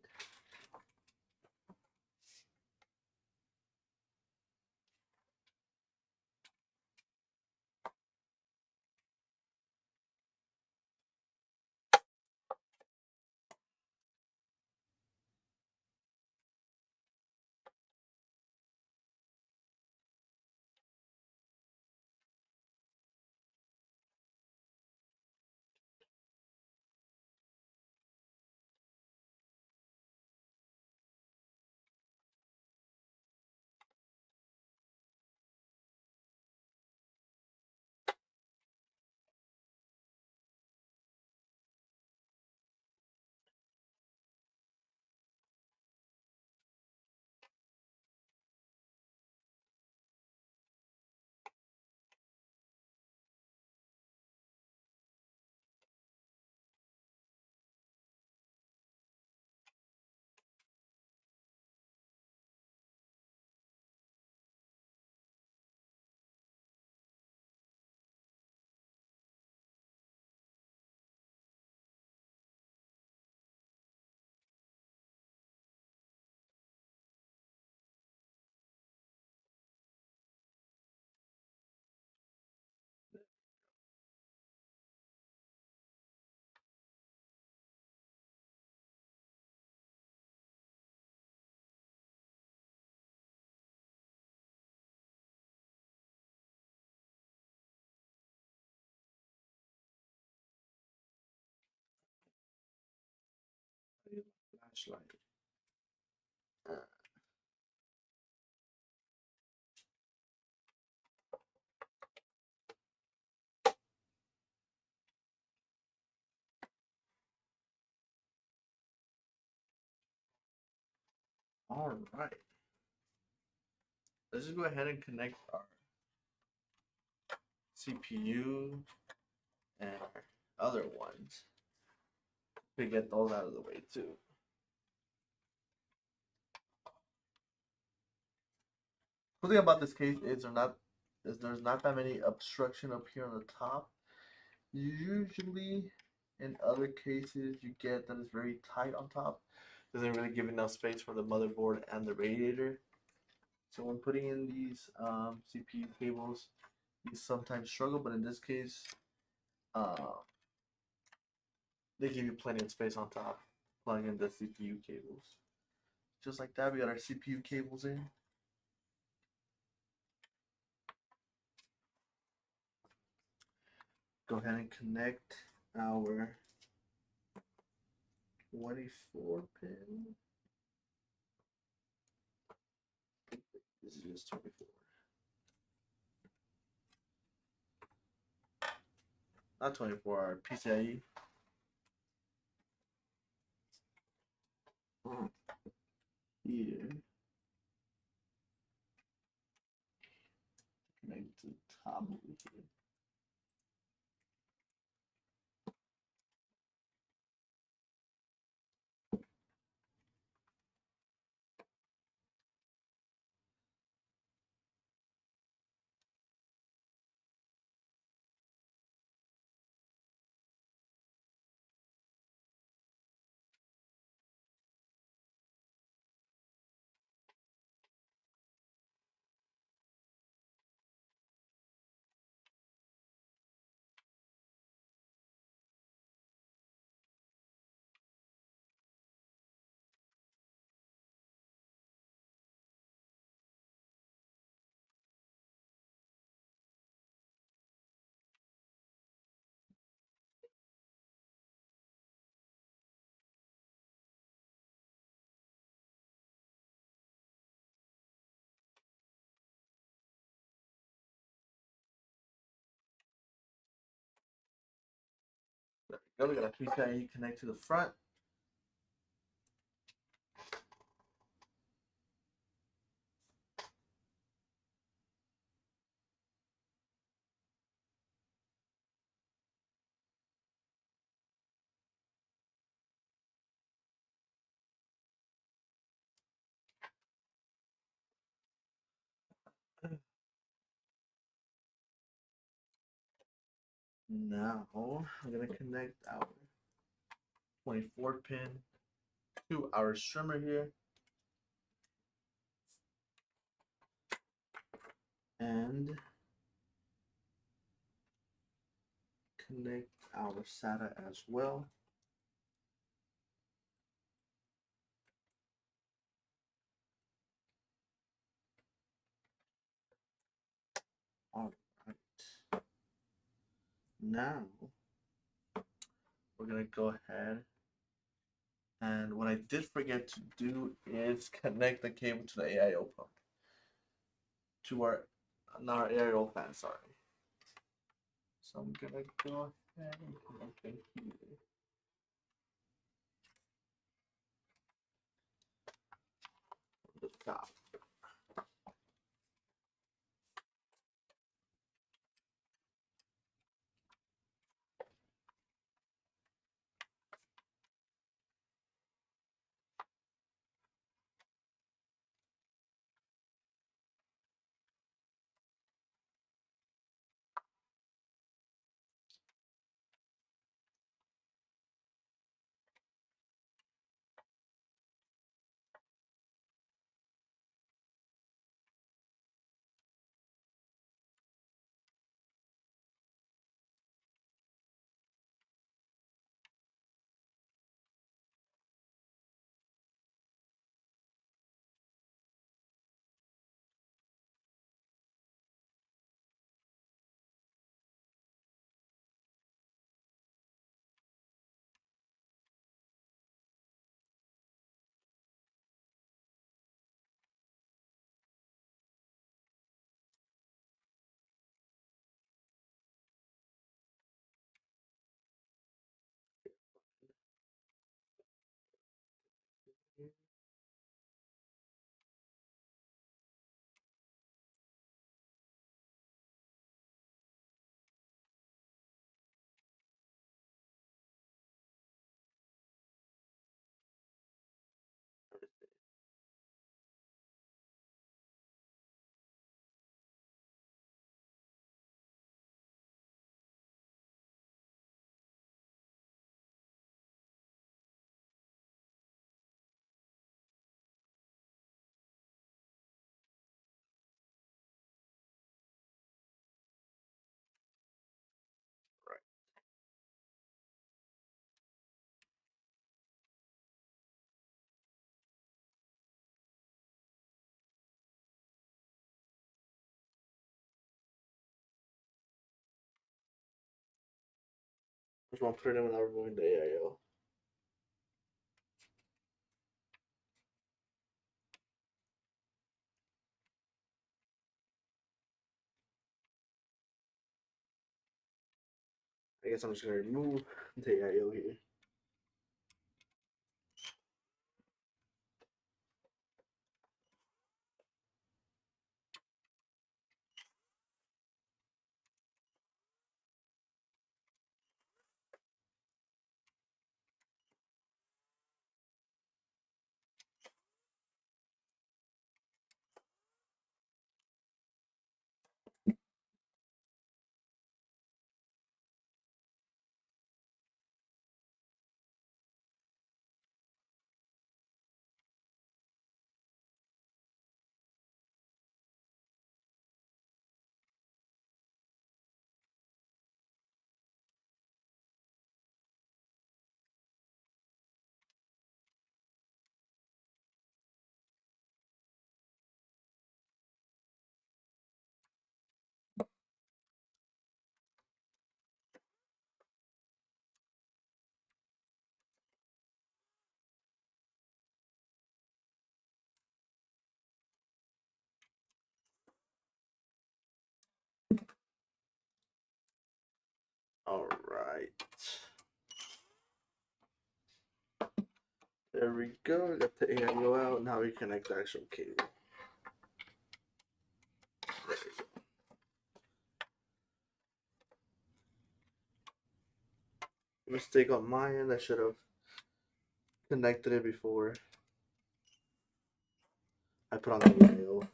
Flashlight. All right. Let's just go ahead and connect our CPU and our other ones to get those out of the way too. The thing about this case is there's not that many obstruction up here on the top. Usually, in other cases, you get that it's very tight on top. Doesn't really give enough space for the motherboard and the radiator. So when putting in these CPU cables, you sometimes struggle, but in this case, they give you plenty of space on top. Plug in the CPU cables. Just like that, we got our CPU cables in. Go ahead and connect our 24 pin. This is just 24. Not 24, our PCIe. Here. Connect to the top over here. There we go. We got a PCIe connect to the front. Now I'm gonna connect our 24 pin to our Strimer here. And connect our SATA as well. All right. Now we're gonna go ahead, and what I did forget to do is connect the cable to the AIO pump, to our AIO fan. Sorry. So I'm gonna go ahead and connect it here. From the top. Just want to put it in without removing the AIO. I guess I'm just gonna remove the AIO here. All right. There we go. Got the AIO out. Now we connect the actual cable. There we go. Mistake on my end. I should have connected it before I put on the AIO.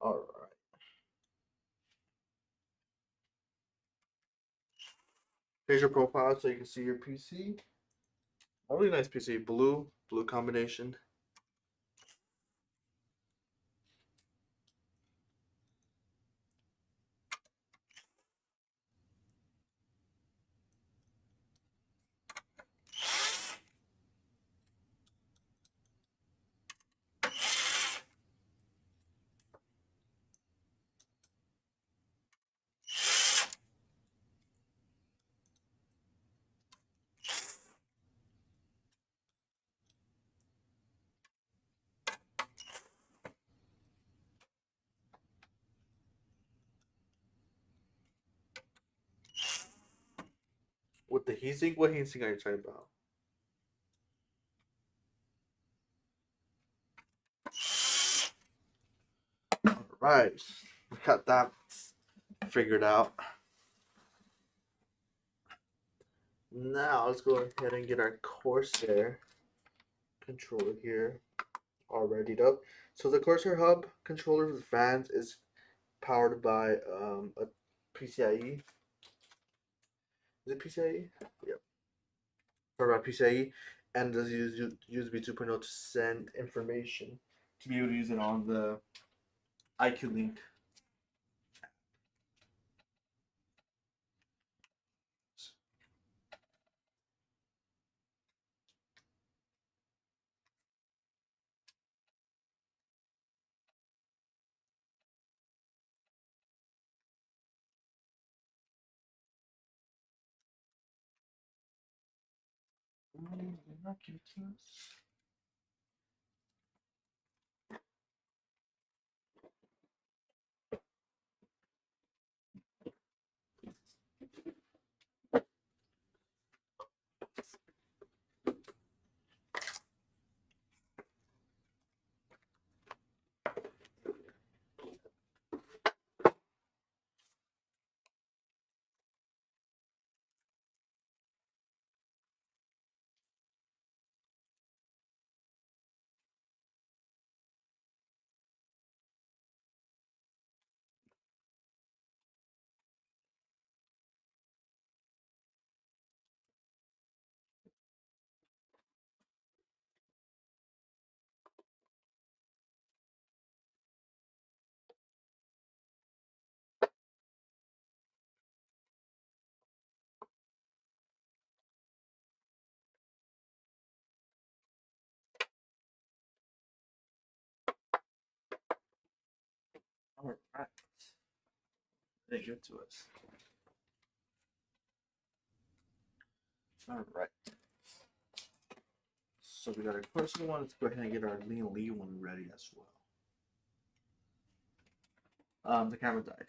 All right. Here's your profile so you can see your PC. A really nice PC, blue combination. With the heatsink, what heatsink are you talking about? All right, we got that figured out. Now let's go ahead and get our Corsair controller here all readied up. So the Corsair hub controller for the fans is powered by a PCIe. Is it PCIe? Yep. Powered by PCIe, and does use USB 2.0 to send information to be able to use it on the ICUE link. Not give it to us. All right. They give it to us. All right. So we got our personal one. Let's go ahead and get our Lian one ready as well. The camera died.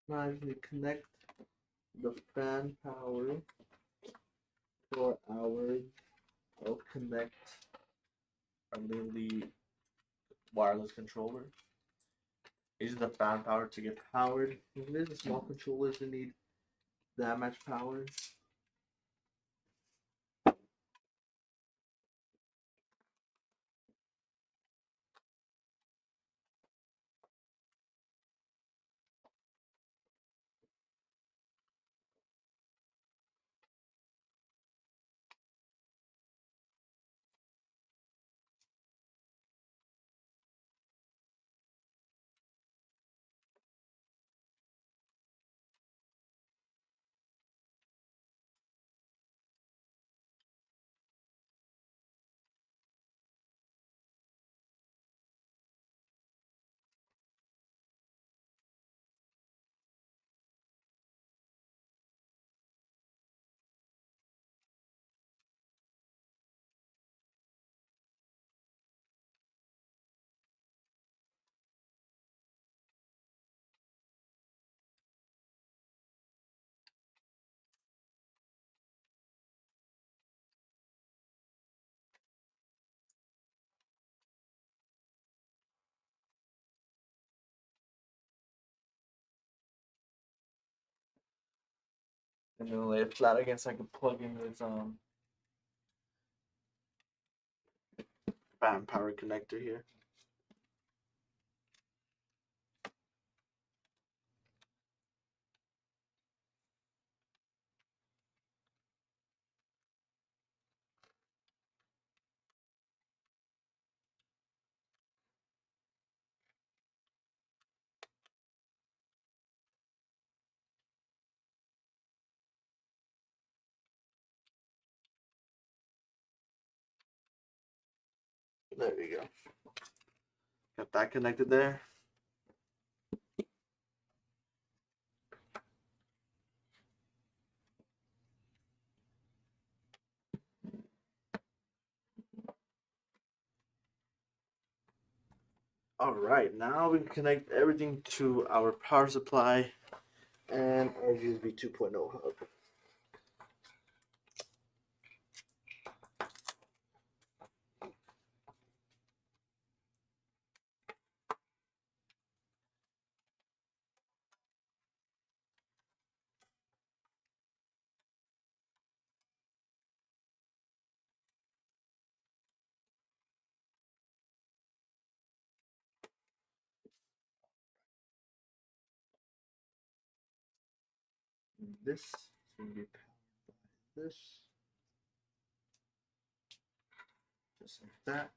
Now we connect the fan power for our. I'll connect our Lian wireless controller. These are the fan power to get powered. If there's a small controllers that need that much power. and then lay it flat again so I can plug in this fan power connector here. There we go. Got that connected there. All right, now we can connect everything to our power supply and our USB 2.0 hub. This is going to be powered by this, just like that.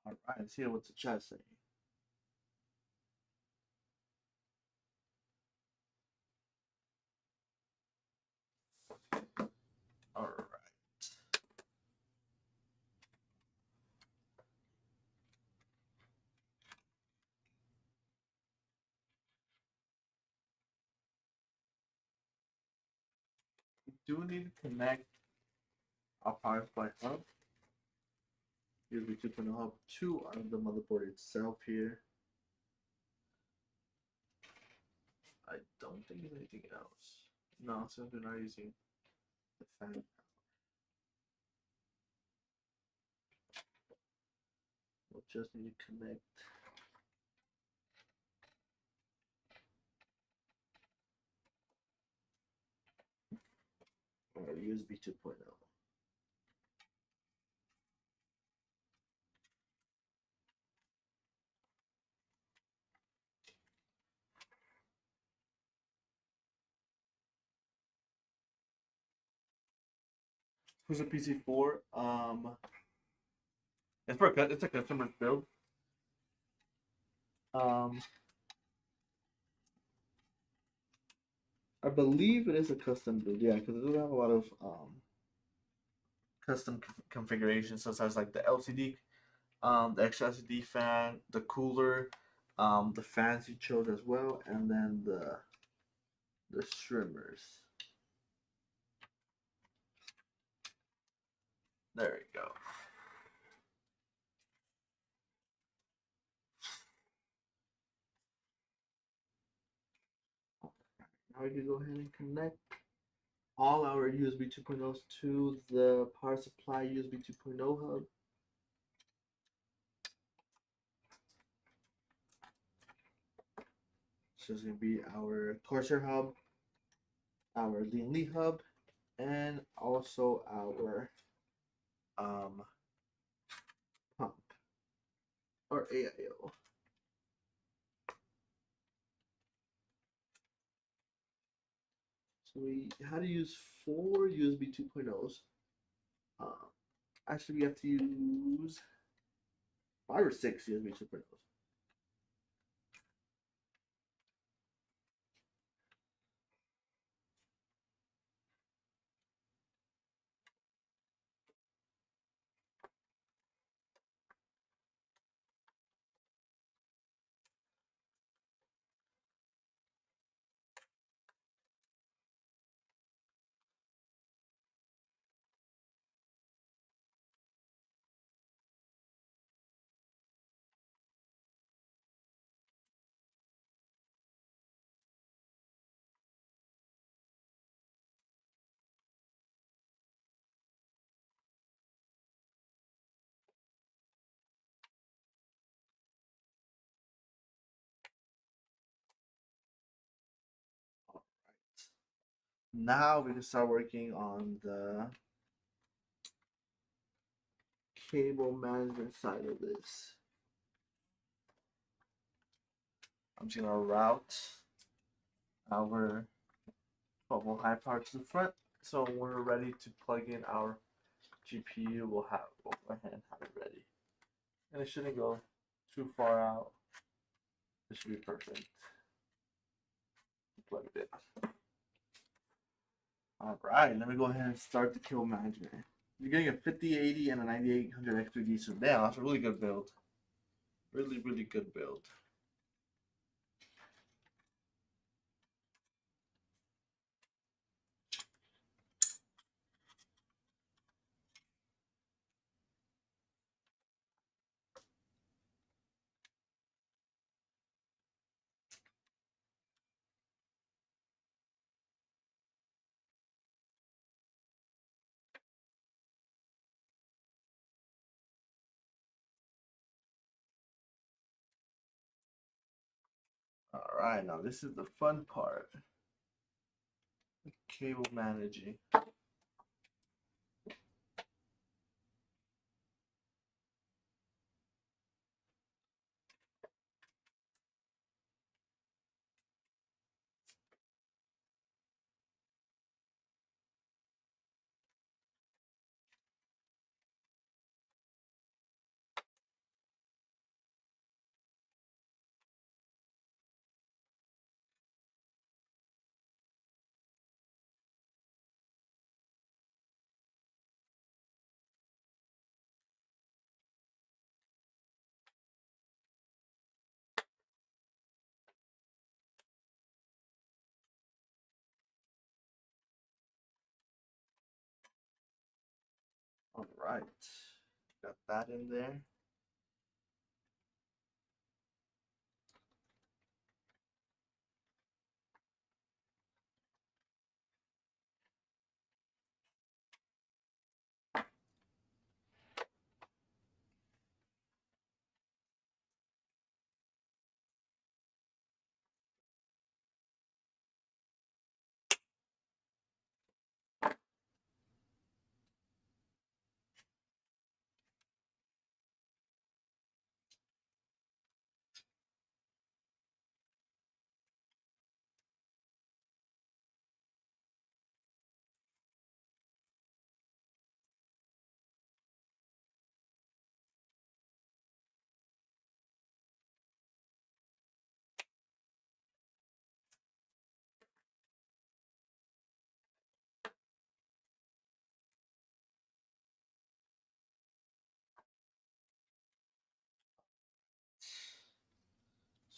All right, let's hear what the chat saying. All right. We do need to connect our power supply hub, USB 2.0 hub, to the motherboard itself here. I don't think there's anything else. No, since we're not using the fan. We'll just need to connect our USB 2.0. Who's a PC4? It's a customer's build. I believe it is a custom build, yeah, because it does have a lot of custom configurations, such as like the LCD, the extra LCD fan, the cooler, the fans you chose as well, and then the Strimmers. There we go. Now we can go ahead and connect all our USB 2.0s to the power supply USB 2.0 hub. So it's going to be our Corsair hub, our Lian hub, and also our pump or AIO. So we had to use 4 USB 2.0s. Actually, we have to use 5 or 6 USB 2.0s. Now we can start working on the cable management side of this. I'm just gonna route our 12-volt high power to the front. So when we're ready to plug in our GPU, we'll go ahead and have it ready. And it shouldn't go too far out. It should be perfect. Plug it in. All right, let me go ahead and start the cable management. You're getting a 5080 and a 9800 X3D, so damn, that's a really good build. Really, really good build. All right, now this is the fun part. Cable managing. All right, got that in there.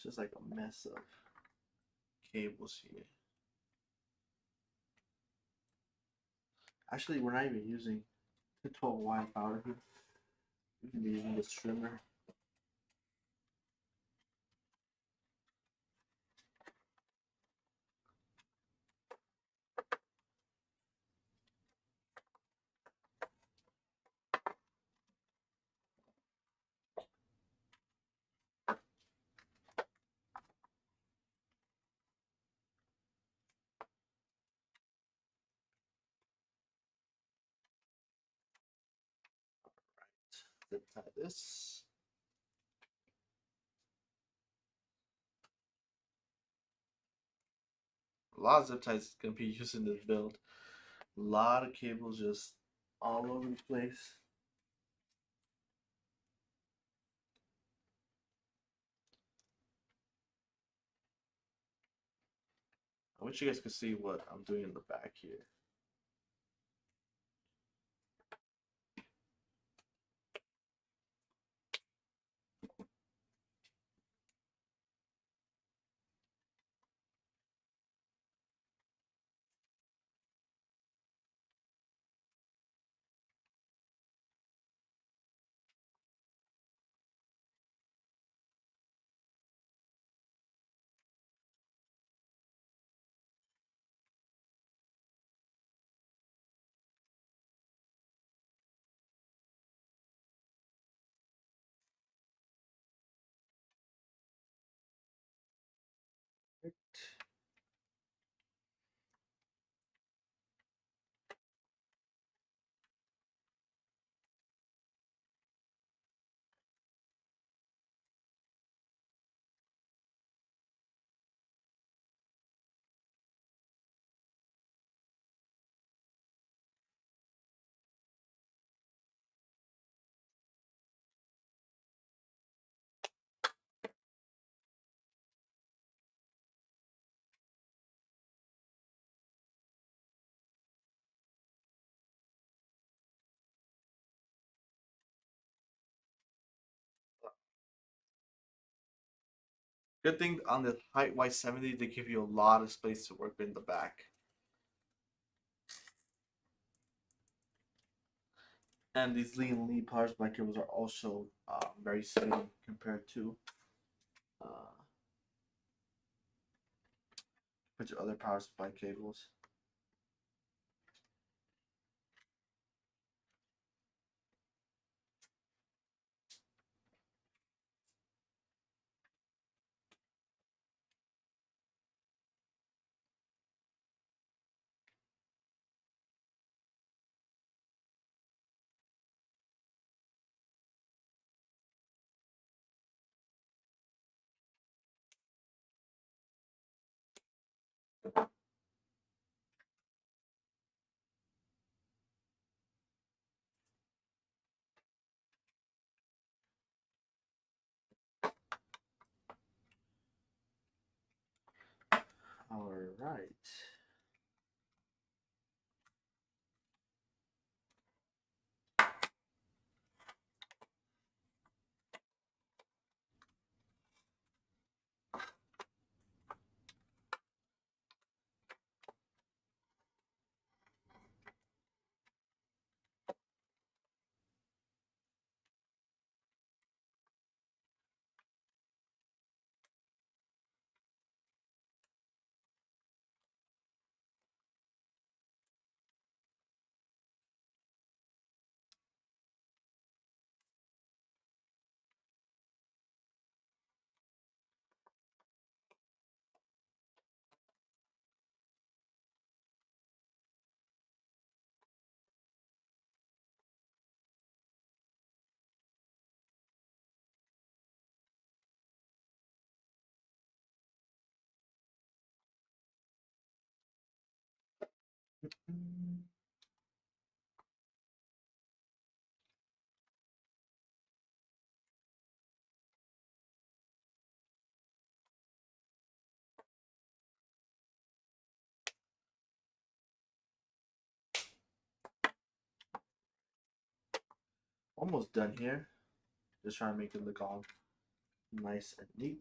It's just like a mess of cables here. Actually, we're not even using the 12-watt power here. We can be using the Strimer. Zip tie this. A lot of zip ties gonna be used in this build. A lot of cables just all over the place. I wish you guys could see what I'm doing in the back here. Good thing on the HYTE Y70, they give you a lot of space to work in the back. And these Lian power supply cables are also very slim compared to other power supply cables. All right. Almost done here. Just trying to make it look all nice and neat.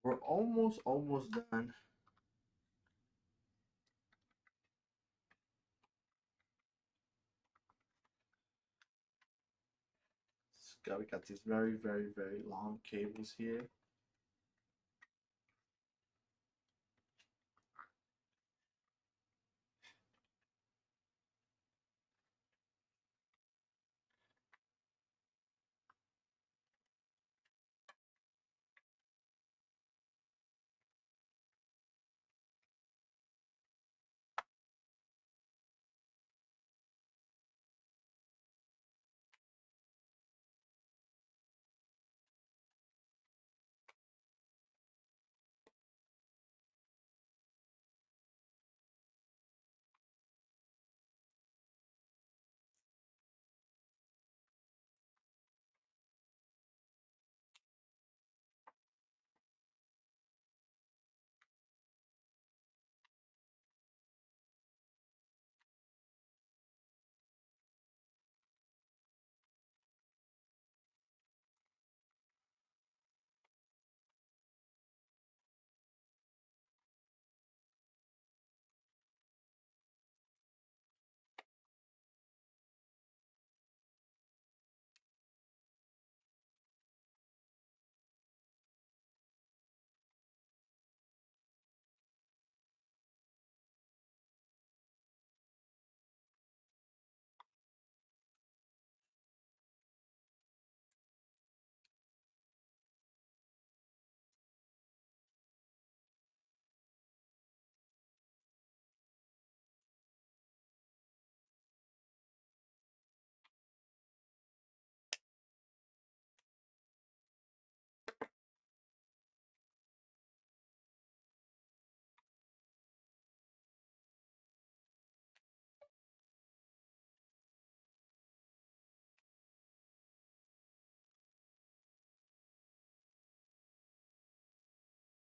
We're almost done. We got these very long cables here.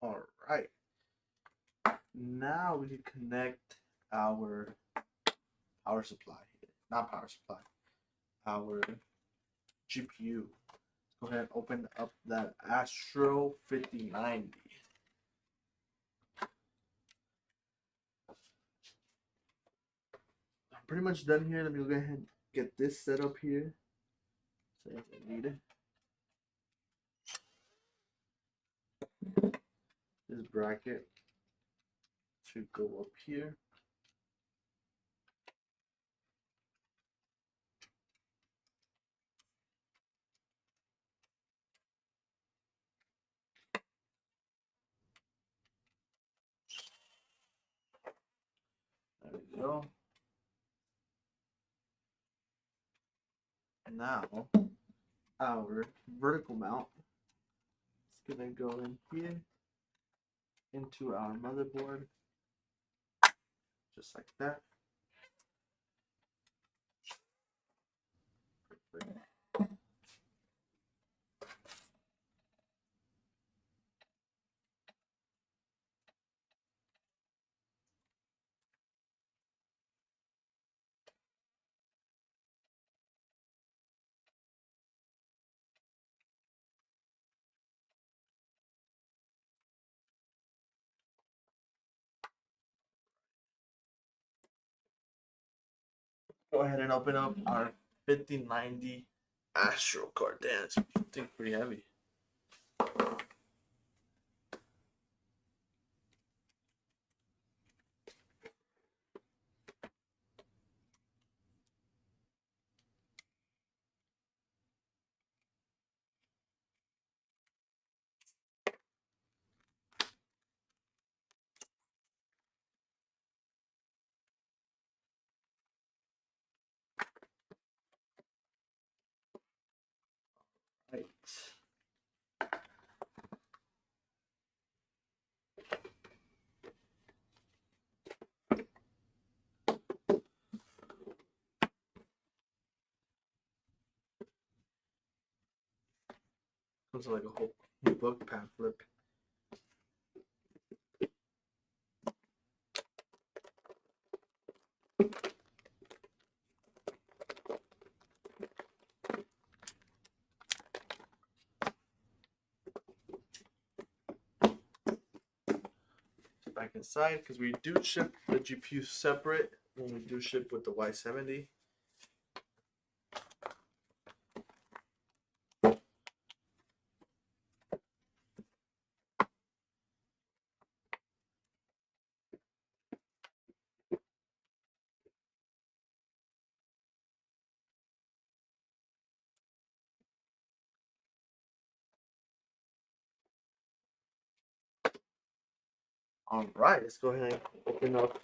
All right. Now we can connect our power supply. Not power supply. Our GPU. Go ahead and open up that Astral 5090. I'm pretty much done here. Let me go ahead and get this set up here. So I need it. This bracket should go up here. There we go. And now our vertical mount is gonna go in here into our motherboard, just like that. Perfect. Go ahead and open up our 5090 Astral card. Damn, it's pretty heavy. Right. Comes with like a whole book pamphlet. Back inside, because we do ship the GPU separate when we do ship with the Y70. All right, let's go ahead and open up.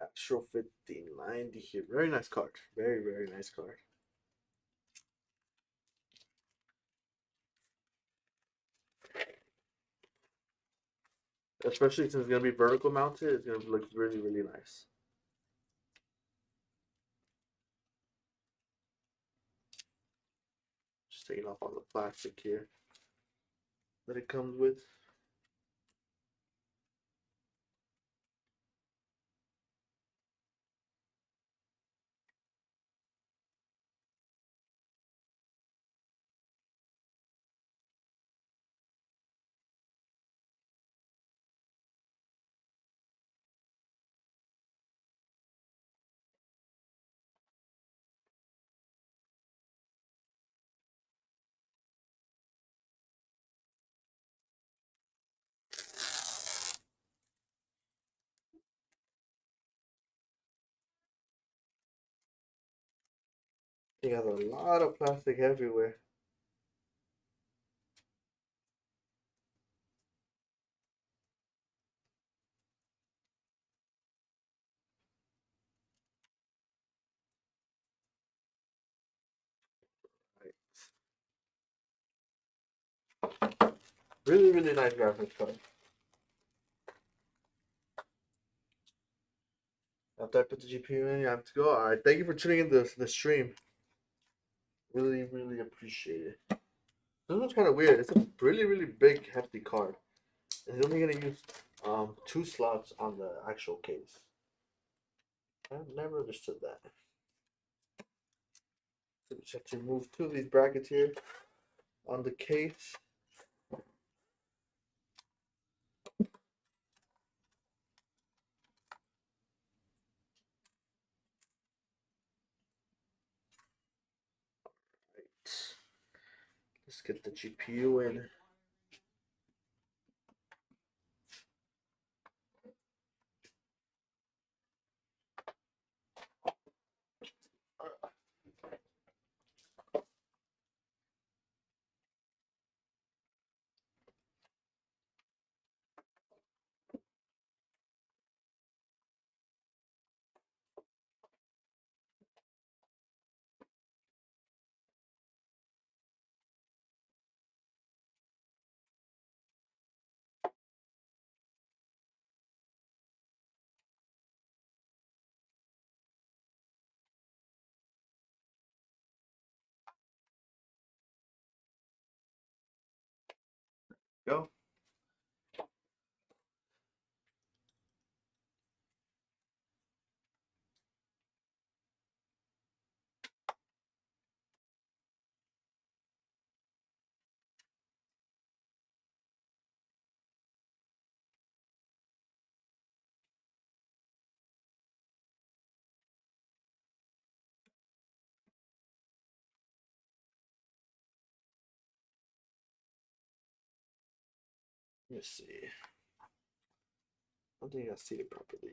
Astral 5090 here. Very nice card. Very, very nice card. Especially since it's going to be vertical mounted, it's going to look really, really nice. Just taking off all the plastic here that it comes with. You got a lot of plastic everywhere. Really, really nice graphics card. After I put the GPU in, you have to go. All right, thank you for tuning in the stream. Really, really appreciate it. This one's kind of weird. It's a really big, hefty card. It's only gonna use 2 slots on the actual case. I've never understood that. So we just have to remove 2 of these brackets here on the case. Let's get the GPU in. Go. Let's see. I don't think I see it properly.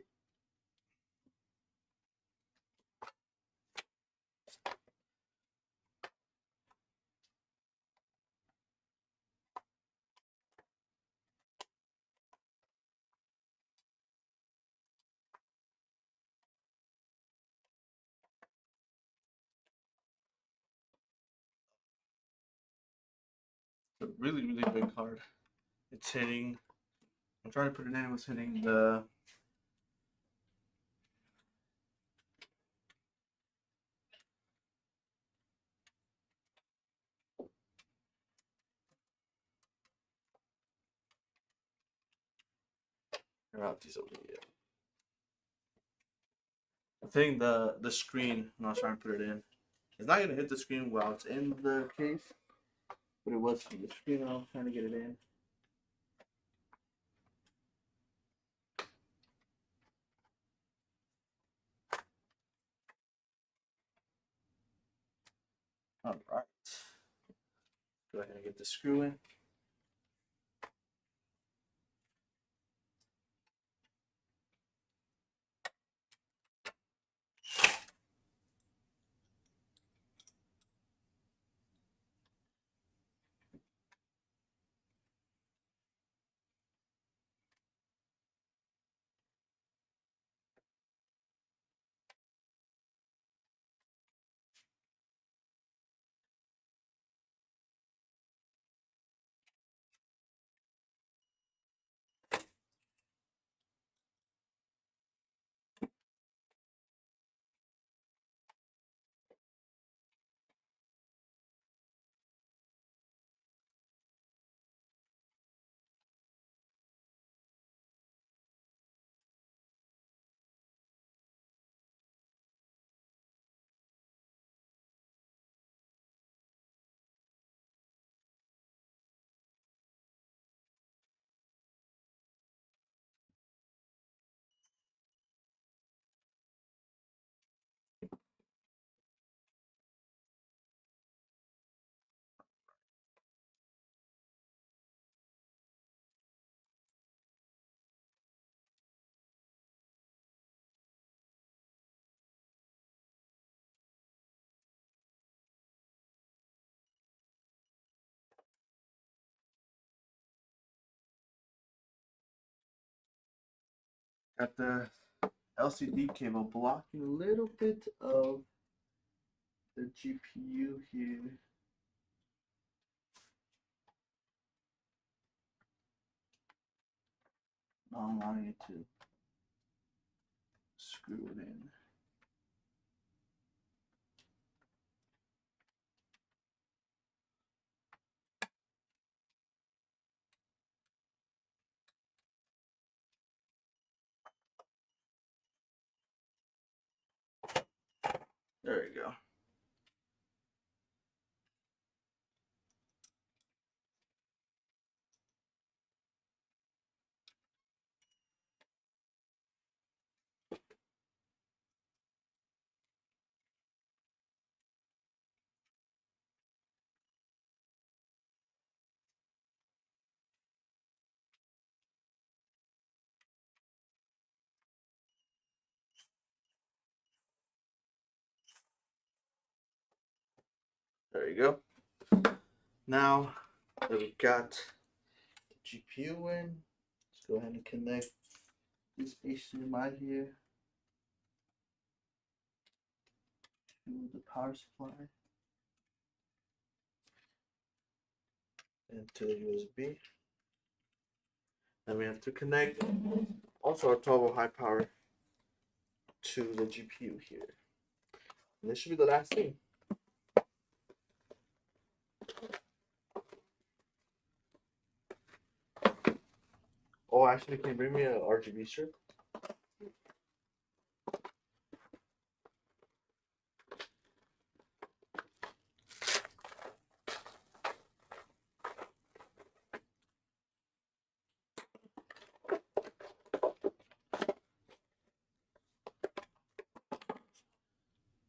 It's a really big card. It's hitting. I'm trying to put it in. It was hitting the. Out these over here. I think the screen. When I was trying to put it in, it's not gonna hit the screen while it's in the case, but it was from the screen. I was trying to get it in. All right. Go ahead and get the screw in. Got the LCD cable blocking a little bit of the GPU here. Not allowing it to screw it in. There you go. There you go. Now that we got the GPU in, let's go ahead and connect this HDMI here to the power supply and to the USB. Then we have to connect also our 12 high power to the GPU here. And this should be the last thing. Oh, actually, can you bring me a RGB strip?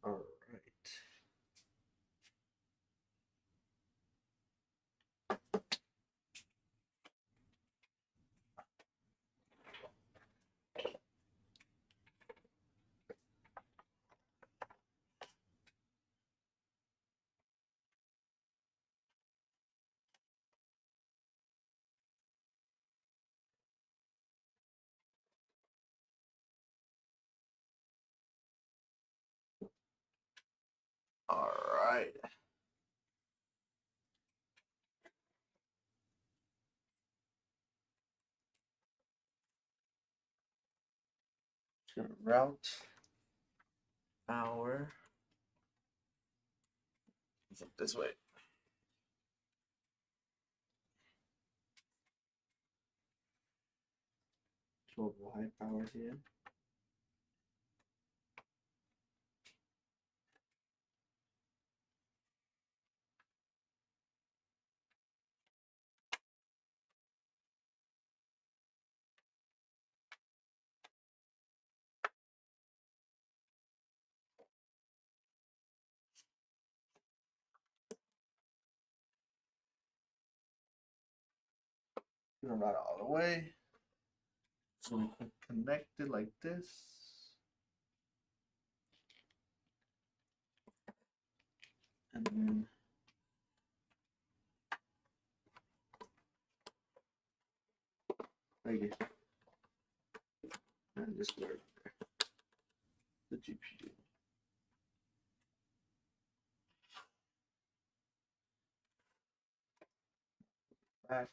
All right. All right. Just gonna route our flip this way. Total high power here. Gonna route it all the way. So we can connect it like this. And then right here. And just where the GPU. Back.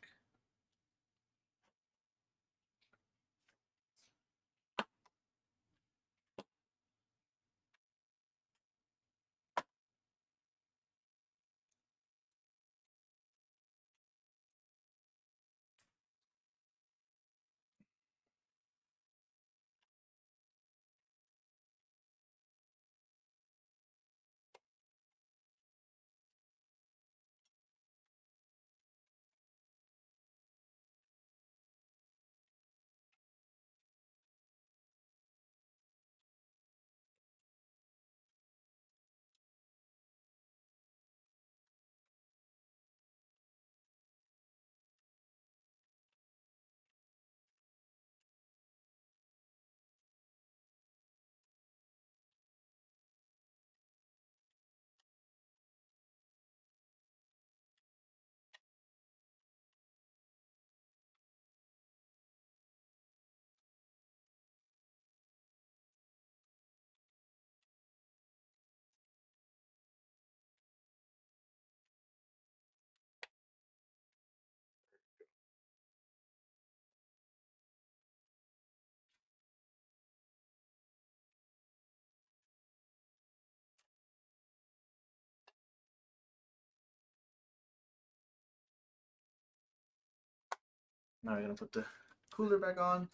Now we're gonna put the cooler back on,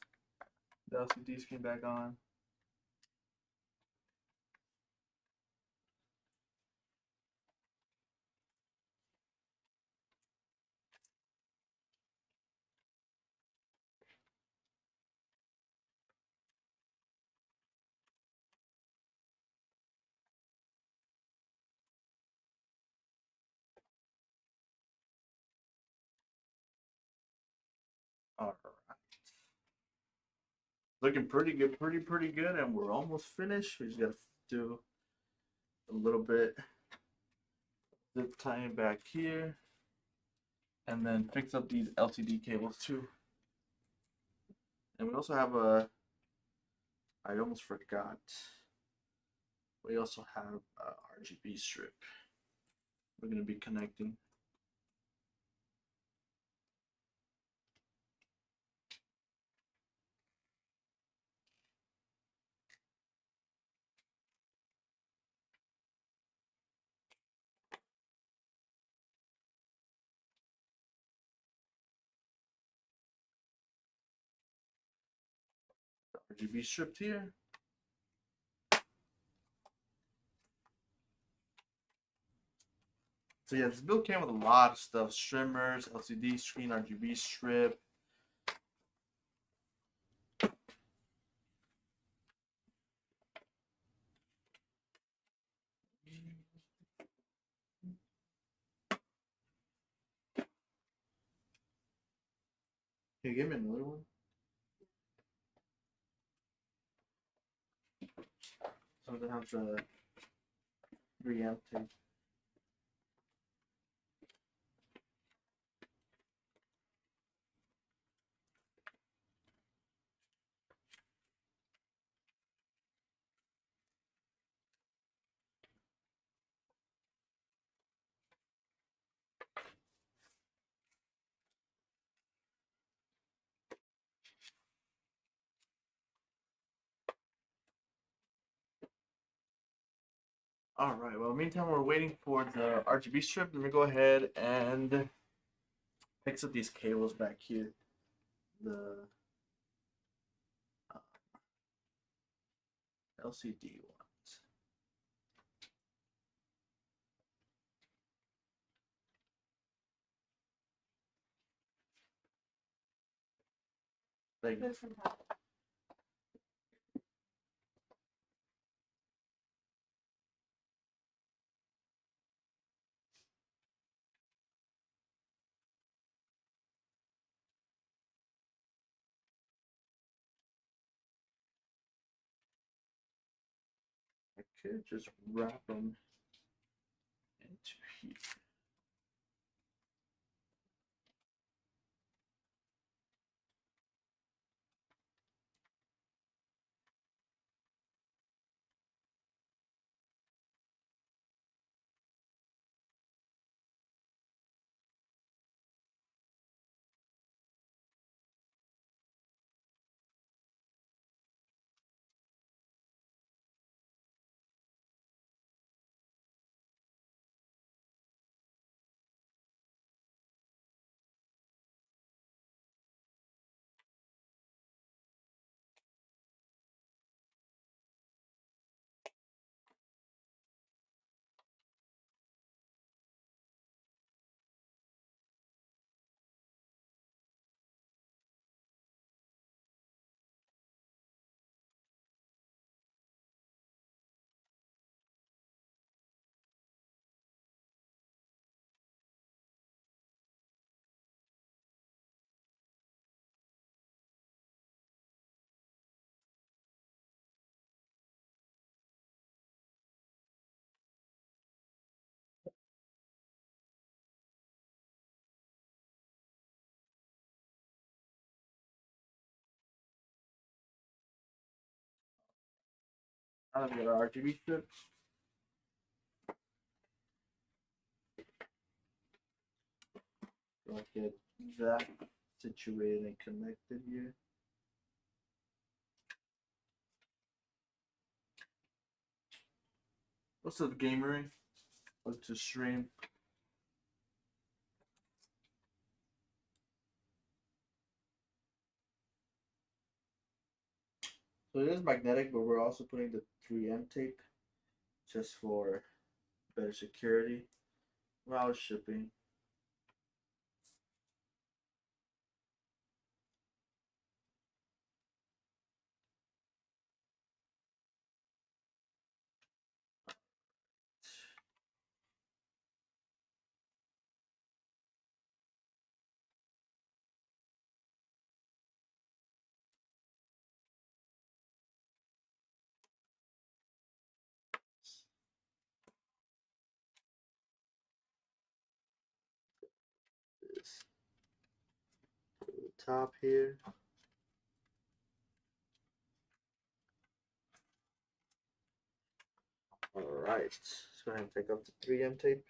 the LCD screen back on. All right. Looking pretty good, pretty good, and we're almost finished. We just gotta do a little bit zip tying back here, and then fix up these LCD cables too. And we also have a, I almost forgot, we also have a RGB strip we're gonna be connecting. RGB strip here. So yeah, this build came with a lot of stuff: streamers, LCD screen, RGB strip. Can you give me another one? So I'm gonna have to reamp tape. All right. Well, meantime, we're waiting for the RGB strip. Let me go ahead and fix up these cables back here. The LCD ones. Like, I could just wrap them into here. I'll get our RGB strip. I'll get that situated and connected here. What's up, gamery? Look to stream. So it is magnetic, but we're also putting the 3M tape just for better security while shipping. This to the top here. All right, let's go ahead and take up the 3M tape.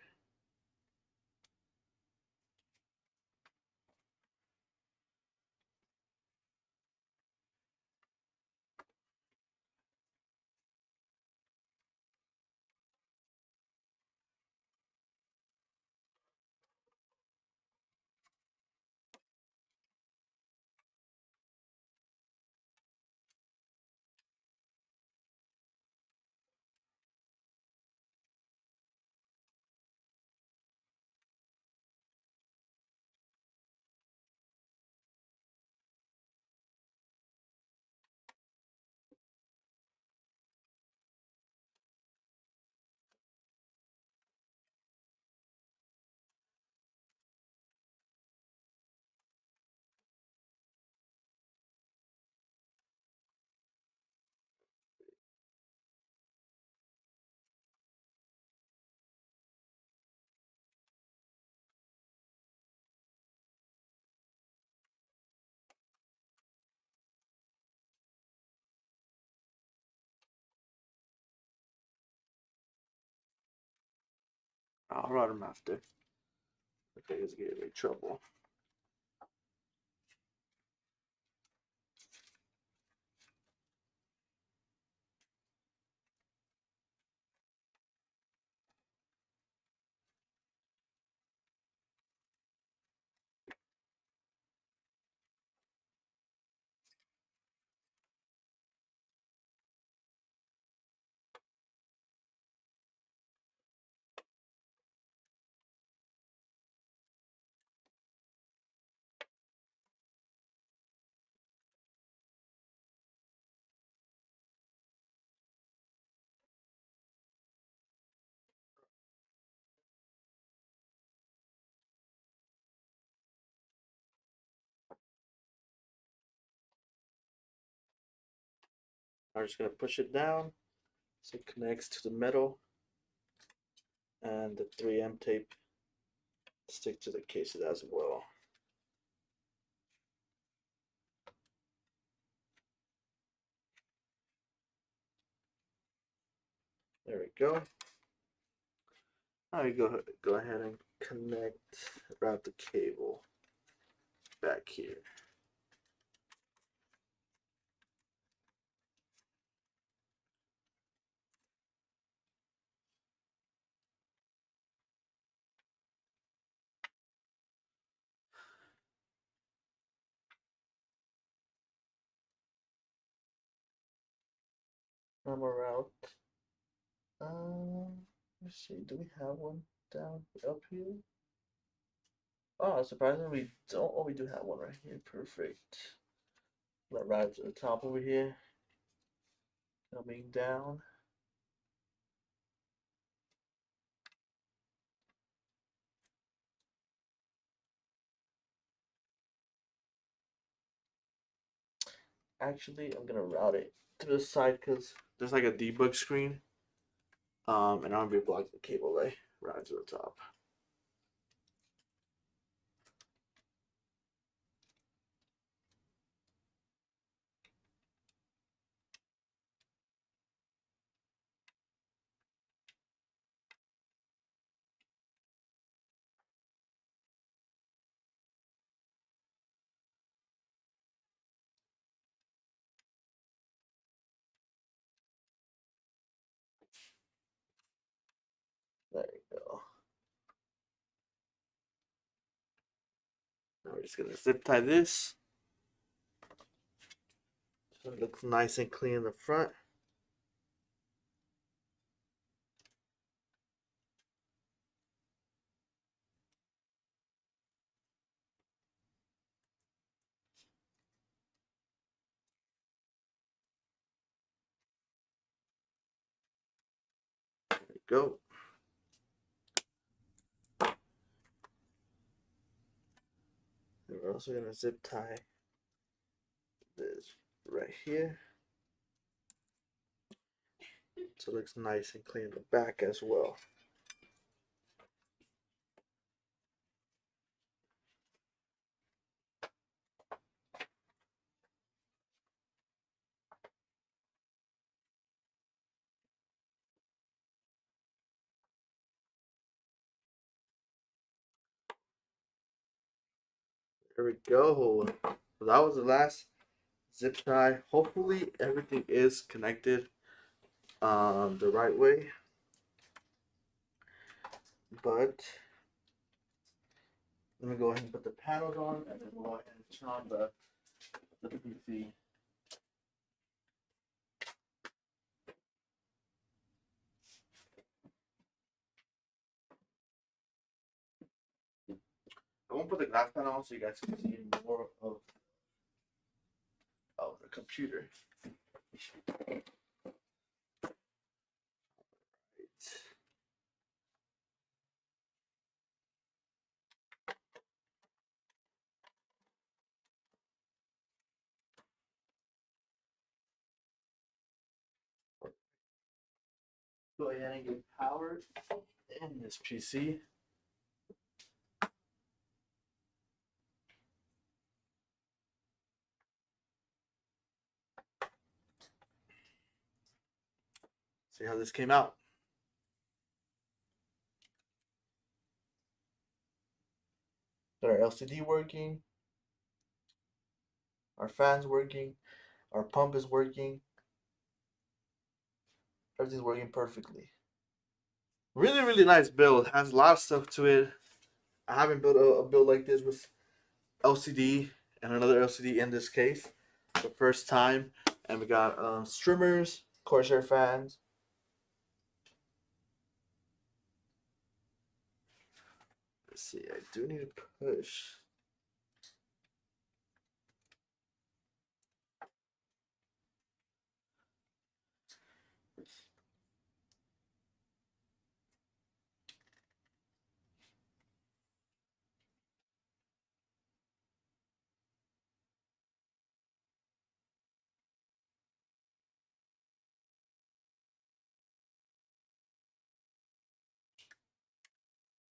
I'll write them after. I think it's giving me trouble. I'm just gonna push it down so it connects to the metal, and the 3M tape stick to the cases as well. There we go. Now we go ahead and route the cable back here. Normal route. Let's see. Do we have one down up here? Oh, surprisingly, we don't. Oh, we do have one right here. Perfect. Let route to the top over here. Coming down. Actually, I'm gonna route it to the side because there's like a debug screen. And I'm gonna be blocking the cable right, route to the top. There you go. Now we're just gonna zip tie this So it looks nice and clean in the front. There you go. And we're also gonna zip tie this right here. So it looks nice and clean in the back as well. There we go. So that was the last zip tie. Hopefully everything is connected the right way. But let me go ahead and put the panels on and then we'll go ahead and turn on the PC. I won't put the glass panel on so you guys can see more of the computer. Right. Go ahead and get power in this PC. See how this came out. Our LCD working, our fans working, our pump is working. Everything's working perfectly. Really, really nice build. Has a lot of stuff to it. I haven't built a build like this with LCD and another LCD in this case. The first time. And we got Strimers, Corsair fans. Let's see, I do need to push.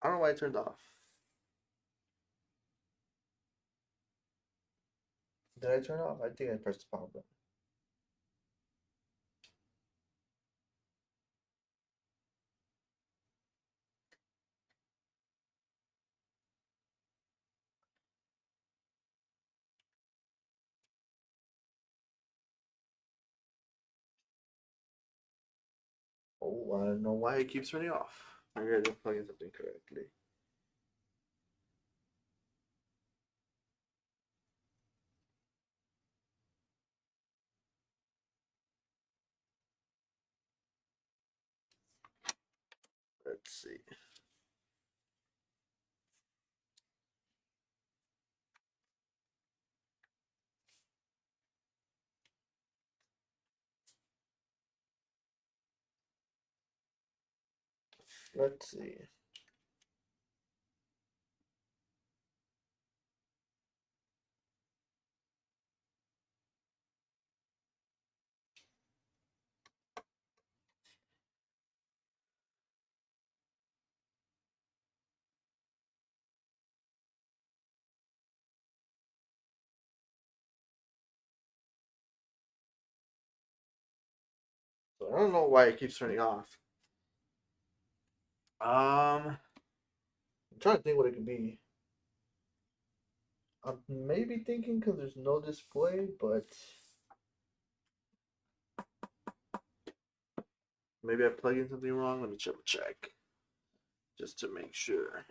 I don't know why it turned off. Did I turn it off? I think I pressed the power button. Oh, I don't know why it keeps turning off. Maybe I didn't plug in something correctly. Let's see. Let's see. So I don't know why it keeps turning off. I'm trying to think what it could be. I'm maybe thinking because there's no display, but maybe I plugged in something wrong. Let me check just to make sure.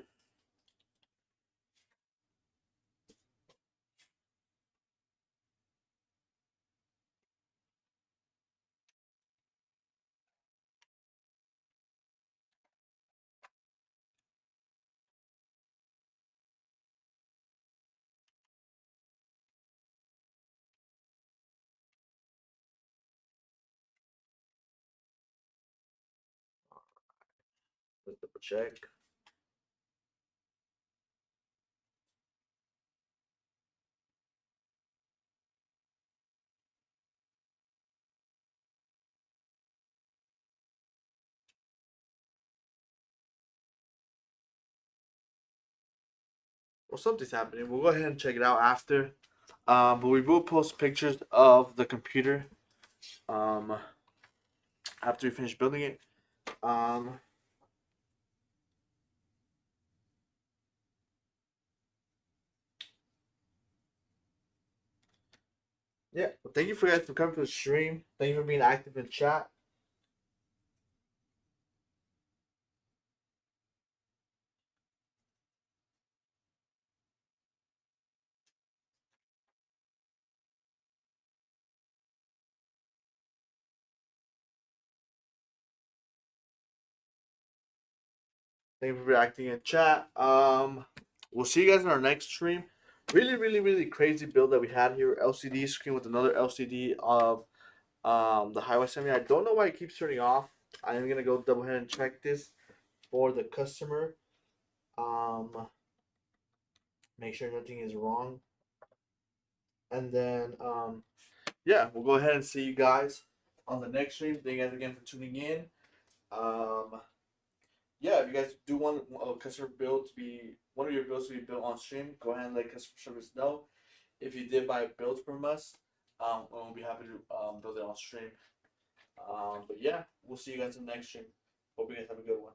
Let's double check. Well, something's happening. We'll go ahead and check it out after. But we will post pictures of the computer after we finish building it. Yeah. Well, thank you for guys for coming to the stream. Thank you for being active in chat. Thank you for reacting in chat. We'll see you guys in our next stream. Really crazy build that we had here. LCD screen with another LCD of the HYTE Y70. I don't know why it keeps turning off. I am gonna go double ahead and check this for the customer. Make sure nothing is wrong. And then yeah, we'll go ahead and see you guys on the next stream. Thank you guys again for tuning in. Yeah, if you guys do want a customer build to be one of your builds to be built on stream, go ahead and let customer service know. If you did buy a build from us, we'll be happy to build it on stream. But yeah, we'll see you guys in the next stream. Hope you guys have a good one.